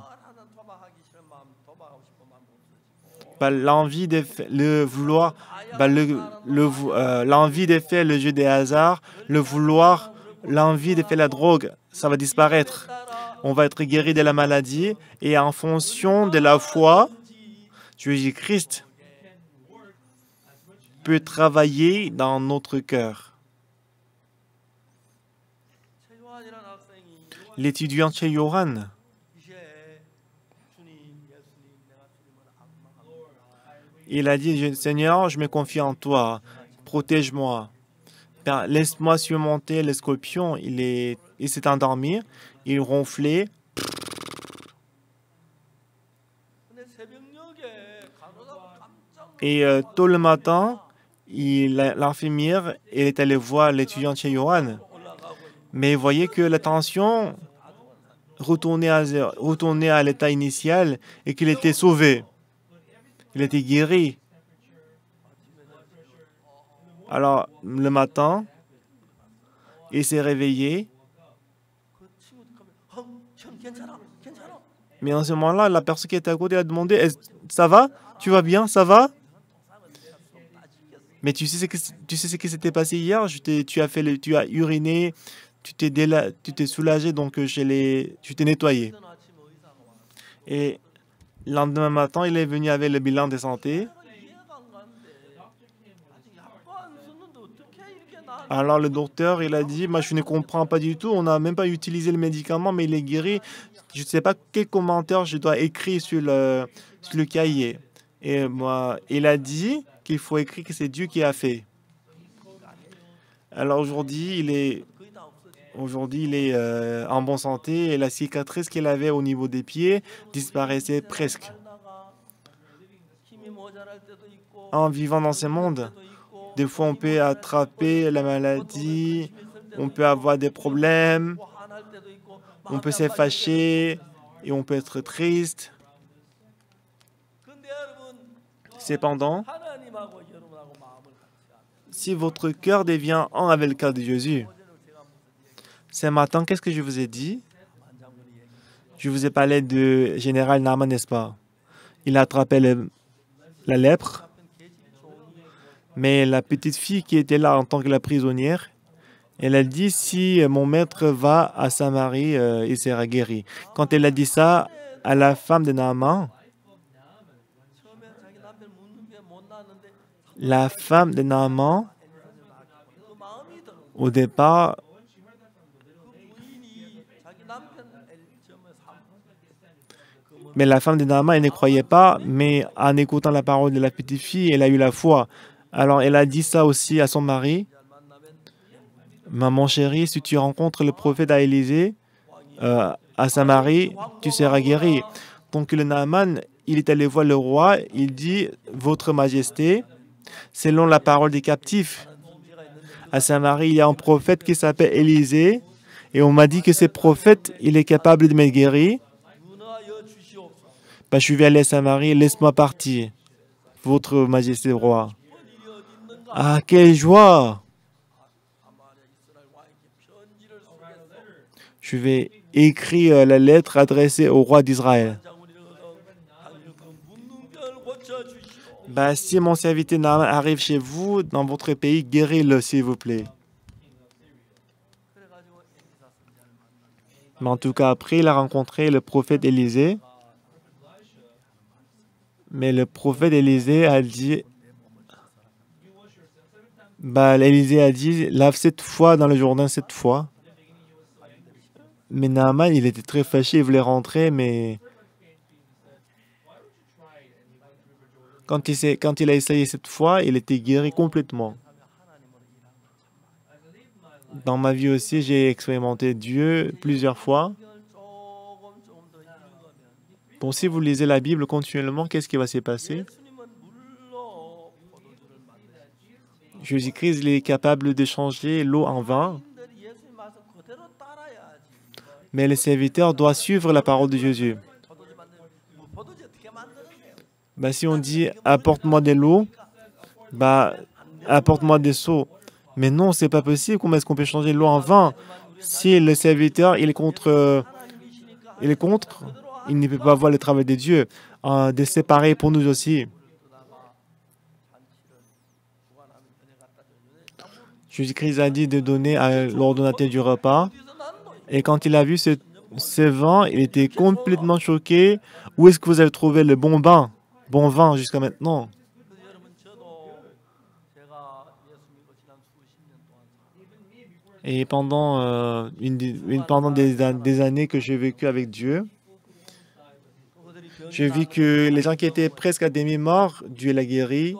l'envie de le vouloir, l'envie de faire le jeu des hasards, le vouloir, l'envie de faire la drogue, ça va disparaître. On va être guéri de la maladie et en fonction de la foi, Jésus-Christ peut travailler dans notre cœur. L'étudiant chez Yohan, il a dit, Seigneur, je me confie en toi, protège-moi. Laisse-moi surmonter le scorpion. Il s'est endormi, il ronflait. Et tôt le matin, l'infirmière est allée voir l'étudiant chez Yohan. Mais il voyait que la tension retournait à l'état initial et qu'il était sauvé. Il était guéri. Alors, le matin, il s'est réveillé. Mais en ce moment-là, la personne qui était à côté a demandé, ça va? Tu vas bien? Ça va? Mais tu sais ce qui s'était passé hier? Tu as uriné, tu t'es soulagé, donc tu t'es nettoyé. Et le lendemain matin, il est venu avec le bilan de santé. Alors le docteur, il a dit, moi je ne comprends pas du tout, on n'a même pas utilisé le médicament, mais il est guéri. Je ne sais pas quel commentaire je dois écrire sur le cahier. Et moi, il a dit qu'il faut écrire que c'est Dieu qui a fait. Alors aujourd'hui, il est en bonne santé et la cicatrice qu'il avait au niveau des pieds disparaissait presque. En vivant dans ce monde, des fois on peut attraper la maladie, on peut avoir des problèmes, on peut se fâcher et on peut être triste. Cependant, si votre cœur devient un avec le cœur de Jésus, ce matin, qu'est-ce que je vous ai dit? Je vous ai parlé du général Naaman, n'est-ce pas? Il a attrapé la lèpre, mais la petite fille qui était là en tant que la prisonnière, elle a dit, si mon maître va à Samarie, il sera guéri. Quand elle a dit ça à la femme de Naaman, la femme de Naaman, au départ, mais la femme de Naaman, elle ne croyait pas, mais en écoutant la parole de la petite fille, elle a eu la foi. Alors elle a dit ça aussi à son mari. Maman chérie, si tu rencontres le prophète à Élysée, à Samarie, tu seras guéri. Donc le Naaman, il est allé voir le roi, il dit, Votre Majesté, selon la parole des captifs, à Samarie, il y a un prophète qui s'appelle Élysée, et on m'a dit que ce prophète, il est capable de me guérir. Je vais aller à Samarie, laisse-moi partir, Votre Majesté roi. Ah, quelle joie! Je vais écrire la lettre adressée au roi d'Israël. Si mon serviteur Naaman arrive chez vous, dans votre pays, guéris-le, s'il vous plaît. Mais en tout cas, après, il a rencontré le prophète Élysée. Mais le prophète Élysée a dit, Élysée a dit, lave 7 fois dans le Jourdain 7 fois. Mais Naaman, il était très fâché, il voulait rentrer, mais quand il a essayé cette fois, il était guéri complètement. Dans ma vie aussi, j'ai expérimenté Dieu plusieurs fois. Bon, si vous lisez la Bible continuellement, qu'est-ce qui va se passer? Jésus-Christ, il est capable de changer l'eau en vin. Mais le serviteur doit suivre la parole de Jésus. Si on dit « apporte-moi de l'eau », apporte-moi des seaux. Mais non, c'est pas possible. Comment est-ce qu'on peut changer l'eau en vin? Si le serviteur il est contre, il est contre, il ne peut pas voir le travail de Dieu. C'est pareil pour nous aussi. Jésus-Christ a dit de donner à l'ordonnateur du repas. Et quand il a vu ce vin, il était complètement choqué. Où est-ce que vous avez trouvé le bon vin jusqu'à maintenant? Et pendant, pendant des années que j'ai vécu avec Dieu, j'ai vu que les gens qui étaient presque à demi-mort, Dieu l'a guéri.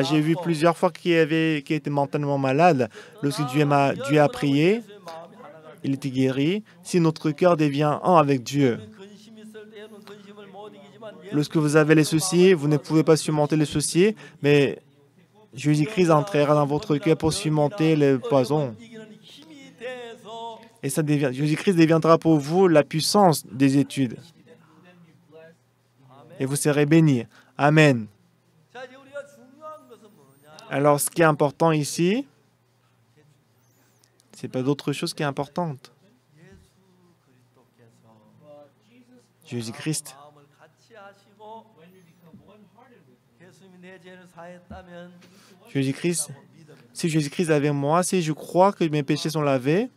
J'ai vu plusieurs fois qui étaient mentalement malades. Lorsque Dieu a prié, il était guéri. Si notre cœur devient un avec Dieu, lorsque vous avez les soucis, vous ne pouvez pas surmonter les soucis, mais Jésus-Christ entrera dans votre cœur pour surmonter le poison. Et Jésus-Christ deviendra pour vous la puissance des études. Et vous serez bénis. Amen. Alors, ce qui est important ici, ce n'est pas d'autre chose qui est importante. Jésus-Christ. Jésus-Christ. Si Jésus-Christ est avec moi, si je crois que mes péchés sont lavés,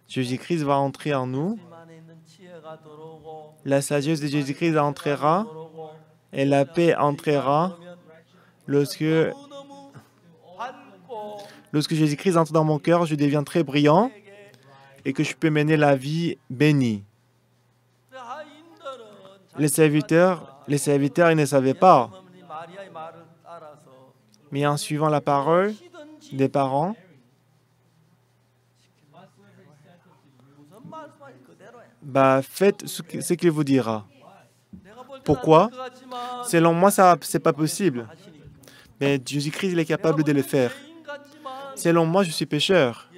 Jésus-Christ va entrer en nous. La sagesse de Jésus-Christ entrera et la paix entrera lorsque Jésus-Christ entre dans mon cœur, je deviens très brillant et que je peux mener la vie bénie. Les serviteurs, ils ne savaient pas. Mais en suivant la parole des parents, faites ce qu'il vous dira. Pourquoi? Selon moi, ça, c'est pas possible. Mais Jésus-Christ, il est capable de le faire. Selon moi, je suis pécheur.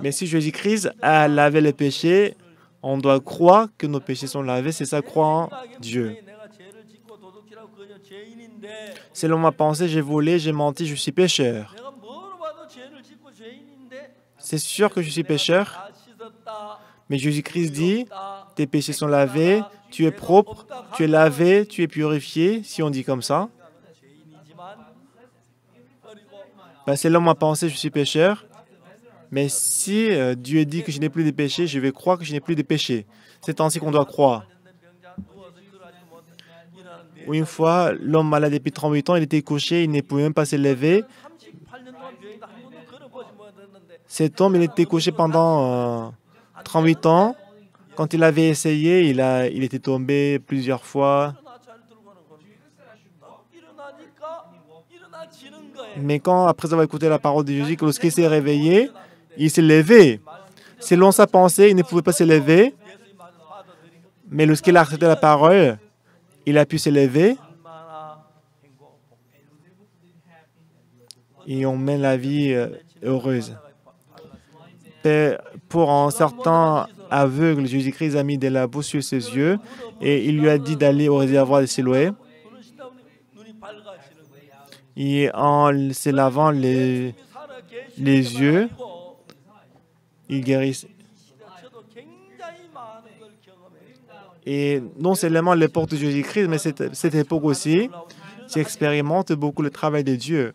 Mais si Jésus-Christ a lavé les péchés, on doit croire que nos péchés sont lavés. C'est ça, croire en Dieu. Selon ma pensée, j'ai volé, j'ai menti, je suis pécheur. C'est sûr que je suis pécheur. Mais Jésus-Christ dit, tes péchés sont lavés, tu es propre, tu es lavé, tu es purifié, si on dit comme ça. Selon ma pensée, je suis pécheur. Mais si Dieu dit que je n'ai plus de péché, je vais croire que je n'ai plus de péché. C'est ainsi qu'on doit croire. Une fois, l'homme malade depuis 38 ans, il était couché, il ne pouvait même pas se lever. Cet homme, il était couché pendant 38 ans. Quand il avait essayé, il était tombé plusieurs fois. Mais après avoir écouté la parole de Jésus, lorsqu'il s'est réveillé, il s'est levé. Selon sa pensée, il ne pouvait pas se lever. Mais lorsqu'il a accepté la parole, il a pu se lever. Et on mène la vie heureuse. Pour un certain aveugle, Jésus-Christ a mis de la boue sur ses yeux et il lui a dit d'aller au réservoir de Siloé. Et en se lavant les yeux, il guérit. Et non seulement l'époque de Jésus-Christ, mais cette époque aussi, j'expérimente beaucoup le travail de Dieu.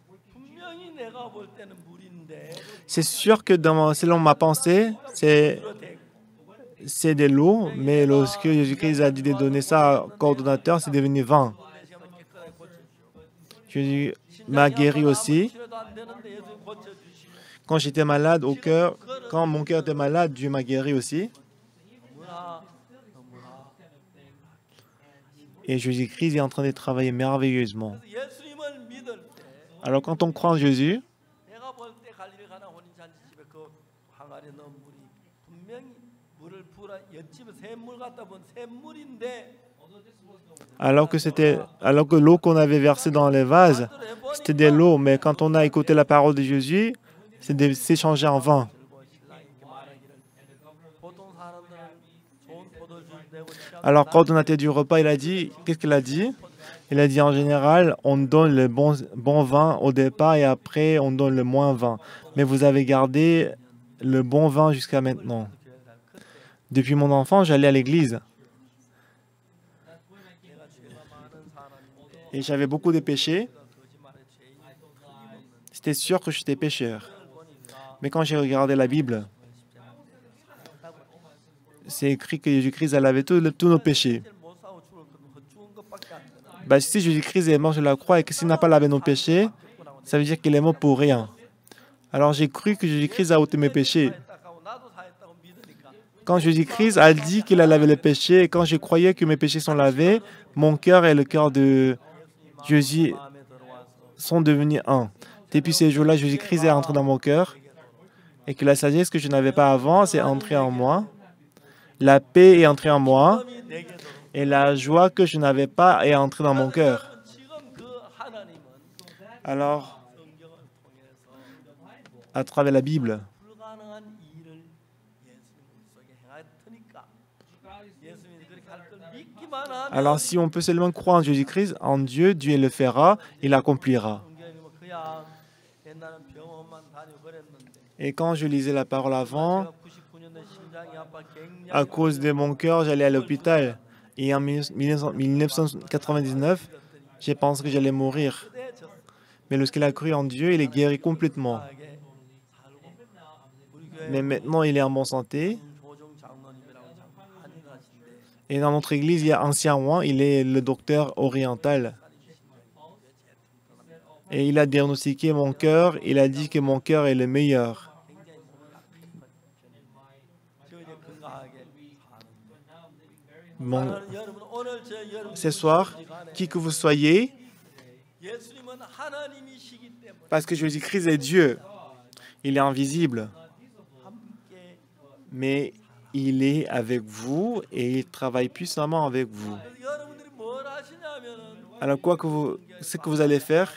C'est sûr que selon ma pensée, c'est de l'eau, mais lorsque Jésus-Christ a dit de donner ça au coordonnateur, c'est devenu vin. Jésus m'a guéri aussi. Quand j'étais malade au cœur, quand mon cœur était malade, Dieu m'a guéri aussi. Et Jésus-Christ est en train de travailler merveilleusement. Alors quand on croit en Jésus, alors que l'eau qu'on avait versée dans les vases, c'était de l'eau, mais quand on a écouté la parole de Jésus, c'est changé en vin. Alors, quand on a été du repas, il a dit, qu'est-ce qu'il a dit? Il a dit en général, on donne le bon vin au départ et après on donne le moins vin. Mais vous avez gardé le bon vin jusqu'à maintenant. Depuis mon enfant, j'allais à l'église et j'avais beaucoup de péchés. C'était sûr que j'étais pécheur. Mais quand j'ai regardé la Bible, c'est écrit que Jésus-Christ a lavé tous nos péchés. Si Jésus-Christ est mort sur la croix et que s'il n'a pas lavé nos péchés, ça veut dire qu'il est mort pour rien. Alors j'ai cru que Jésus-Christ a ôté mes péchés. Quand Jésus-Christ a dit qu'il a lavé les péchés et quand je croyais que mes péchés sont lavés, mon cœur et le cœur de Jésus sont devenus un. Depuis ces jours-là, Jésus-Christ est entré dans mon cœur et que la sagesse que je n'avais pas avant, c'est entrée en moi. La paix est entrée en moi et la joie que je n'avais pas est entrée dans mon cœur. Alors, à travers la Bible, alors si on peut seulement croire en Jésus-Christ, en Dieu, Dieu le fera, il l'accomplira. Et quand je lisais la parole avant, à cause de mon cœur, j'allais à l'hôpital. Et en 1999, j'ai pensé que j'allais mourir. Mais lorsqu'il a cru en Dieu, il est guéri complètement. Mais maintenant, il est en bonne santé. Et dans notre église, il y a un ancien roi, il est le docteur oriental. Et il a diagnostiqué mon cœur, il a dit que mon cœur est le meilleur. Ce soir, qui que vous soyez, parce que Jésus-Christ est Dieu, il est invisible, mais il est avec vous et il travaille puissamment avec vous. Alors, ce que vous allez faire,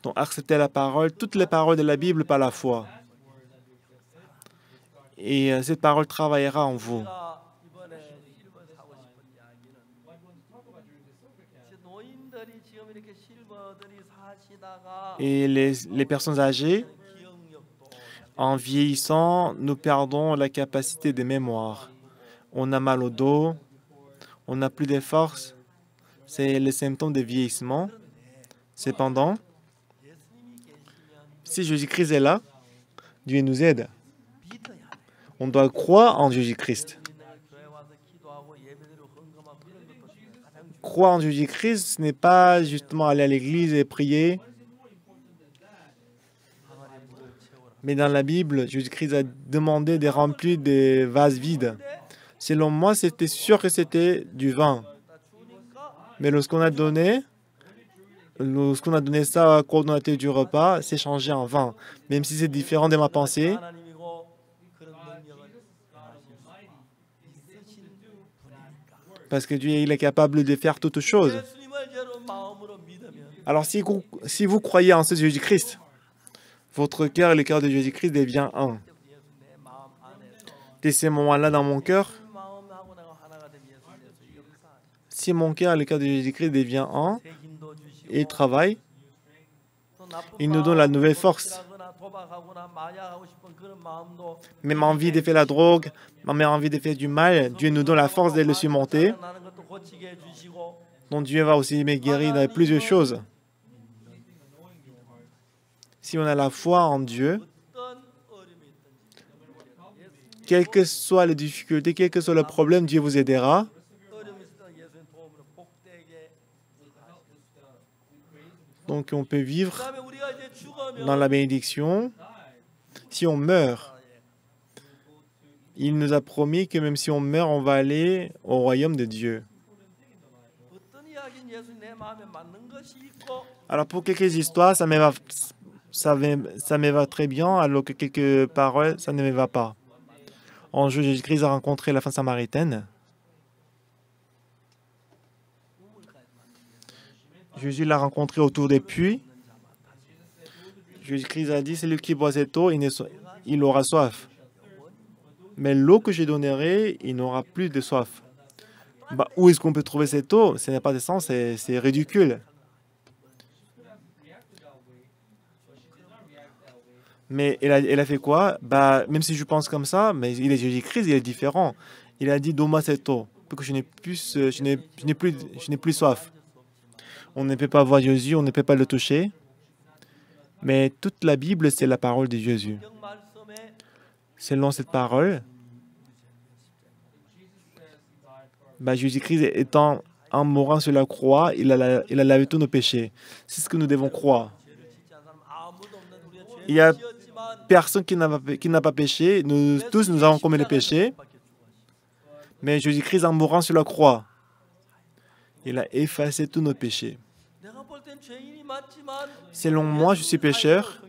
donc acceptez la parole, toutes les paroles de la Bible par la foi. Et cette parole travaillera en vous. Et les personnes âgées, en vieillissant, nous perdons la capacité de mémoire. On a mal au dos, on n'a plus de force. C'est le symptôme de vieillissement. Cependant, si Jésus-Christ est là, Dieu nous aide. On doit croire en Jésus-Christ. Croire en Jésus-Christ, ce n'est pas justement aller à l'église et prier. Mais dans la Bible, Jésus-Christ a demandé de remplir des vases vides. Selon moi, c'était sûr que c'était du vin. Mais lorsqu'on a donné ça au coordonnateur du repas, c'est changé en vin. Même si c'est différent de ma pensée, parce que Dieu il est capable de faire toutes choses. Alors si vous croyez en ce Jésus-Christ, votre cœur et le cœur de Jésus-Christ devient un. Dès ces moments-là dans mon cœur, si mon cœur et le cœur de Jésus-Christ devient un, il travaille, il nous donne la nouvelle force. Même envie de faire la drogue, même envie de faire du mal, Dieu nous donne la force de le surmonter. Donc Dieu va aussi me guérir dans plusieurs choses. Si on a la foi en Dieu, quelles que soient les difficultés, quel que soit le problème, Dieu vous aidera. Donc on peut vivre dans la bénédiction. Si on meurt, il nous a promis que même si on meurt, on va aller au royaume de Dieu. Alors pour quelques histoires, ça me va très bien, alors que quelques paroles, ça ne me va pas. Un jour, Jésus-Christ a rencontré la femme samaritaine. Jésus l'a rencontré autour des puits. Jésus-Christ a dit, celui qui boit cette eau, il aura soif. Mais l'eau que je donnerai, il n'aura plus de soif. Bah, où est-ce qu'on peut trouver cette eau? Ça n'a pas de sens, c'est ridicule. Mais elle a fait quoi? Bah, même si je pense comme ça, mais il est Jésus-Christ, il est différent. Il a dit, donne-moi cette eau, pour que je n'ai plus soif. On ne peut pas voir Jésus, on ne peut pas le toucher, mais toute la Bible, c'est la parole de Jésus. Selon cette parole, bah, Jésus-Christ étant en mourant sur la croix, il a lavé tous nos péchés. C'est ce que nous devons croire. Il y a personne qui n'a pas péché. Nous tous, nous avons commis le péché. Mais Jésus-Christ, en mourant sur la croix, il a effacé tous nos péchés. Selon moi, je suis pécheur.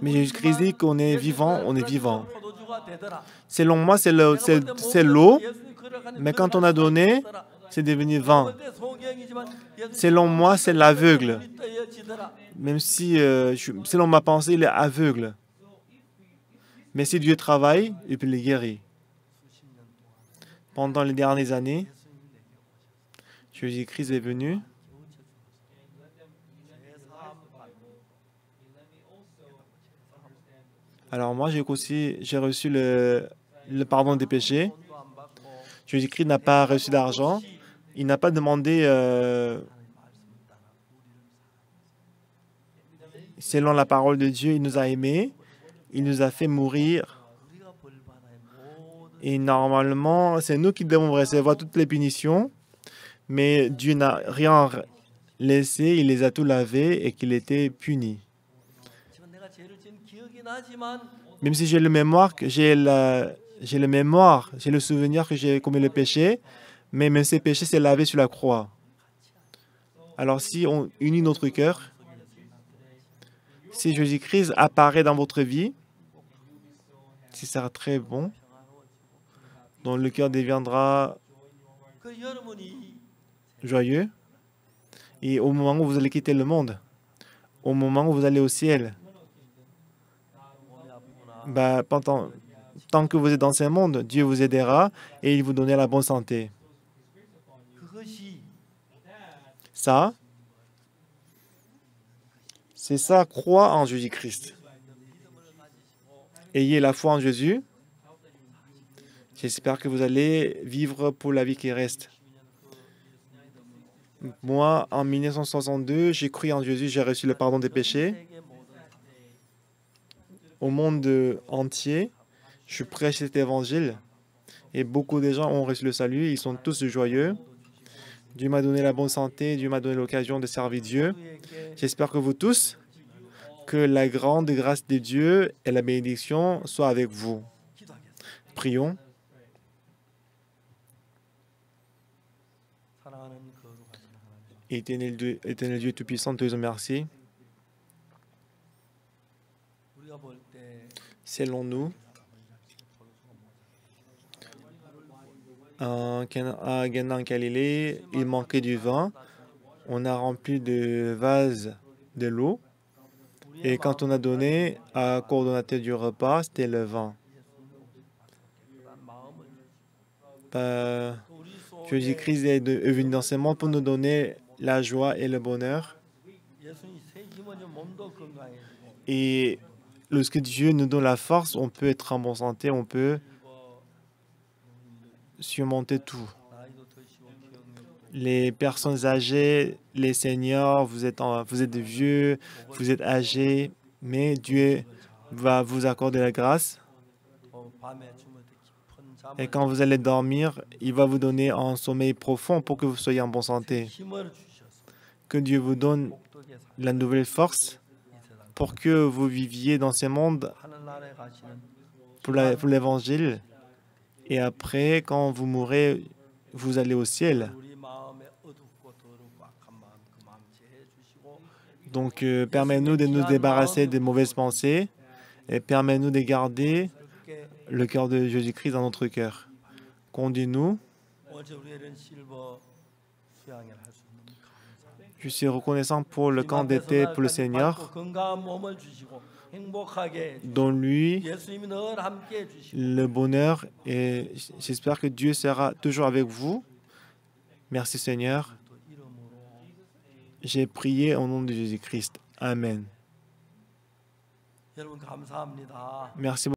Mais Jésus-Christ dit qu'on est vivant, on est vivant. Selon moi, c'est l'eau. Mais quand on a donné, c'est devenu vin. Selon moi, c'est l'aveugle. Même si, selon ma pensée, il est aveugle. Mais si Dieu travaille, il peut les guérir. Pendant les dernières années, Jésus-Christ est venu. Alors moi, j'ai reçu le pardon des péchés. Jésus-Christ n'a pas reçu d'argent. Il n'a pas demandé, selon la parole de Dieu, il nous a aimés. Il nous a fait mourir. Et normalement, c'est nous qui devons recevoir toutes les punitions. Mais Dieu n'a rien laissé. Il les a tout lavés et qu'il était puni. Même si j'ai le mémoire, j'ai le souvenir que j'ai commis le péché, mais même ces péchés s'est lavé sur la croix. Alors si on unit notre cœur, si Jésus-Christ apparaît dans votre vie, ce sera très bon. Donc le cœur deviendra joyeux. Et au moment où vous allez quitter le monde, au moment où vous allez au ciel, bah, tant que vous êtes dans ce monde, Dieu vous aidera et il vous donnera la bonne santé. Ça, c'est ça, croire en Jésus-Christ. Ayez la foi en Jésus. J'espère que vous allez vivre pour la vie qui reste. Moi, en 1962, j'ai cru en Jésus, j'ai reçu le pardon des péchés. Au monde entier, je prêche cet évangile et beaucoup de gens ont reçu le salut. Ils sont tous joyeux. Dieu m'a donné la bonne santé, Dieu m'a donné l'occasion de servir Dieu. J'espère que vous tous, que la grande grâce de Dieu et la bénédiction soient avec vous. Prions. Éternel Dieu Tout-Puissant, te remercie. Selon nous, à Cana en Galilée, il manquait du vin. On a rempli de vases de l'eau. Et quand on a donné à coordonnateur du repas, c'était le vin. Jésus-Christ est venu dans ce monde pour nous donner la joie et le bonheur. Et lorsque Dieu nous donne la force, on peut être en bonne santé, on peut surmonter tout. Les personnes âgées, les seniors, vous êtes vieux, vous êtes âgés, mais Dieu va vous accorder la grâce. Et quand vous allez dormir, il va vous donner un sommeil profond pour que vous soyez en bonne santé. Que Dieu vous donne la nouvelle force pour que vous viviez dans ce monde pour l'évangile. Et après, quand vous mourrez, vous allez au ciel. Donc, permets-nous de nous débarrasser des mauvaises pensées et permets-nous de garder le cœur de Jésus-Christ dans notre cœur. Conduis-nous. Je suis reconnaissant pour le camp d'été pour le Seigneur. Donne-lui le bonheur et j'espère que Dieu sera toujours avec vous. Merci Seigneur. J'ai prié au nom de Jésus-Christ. Amen. Merci beaucoup.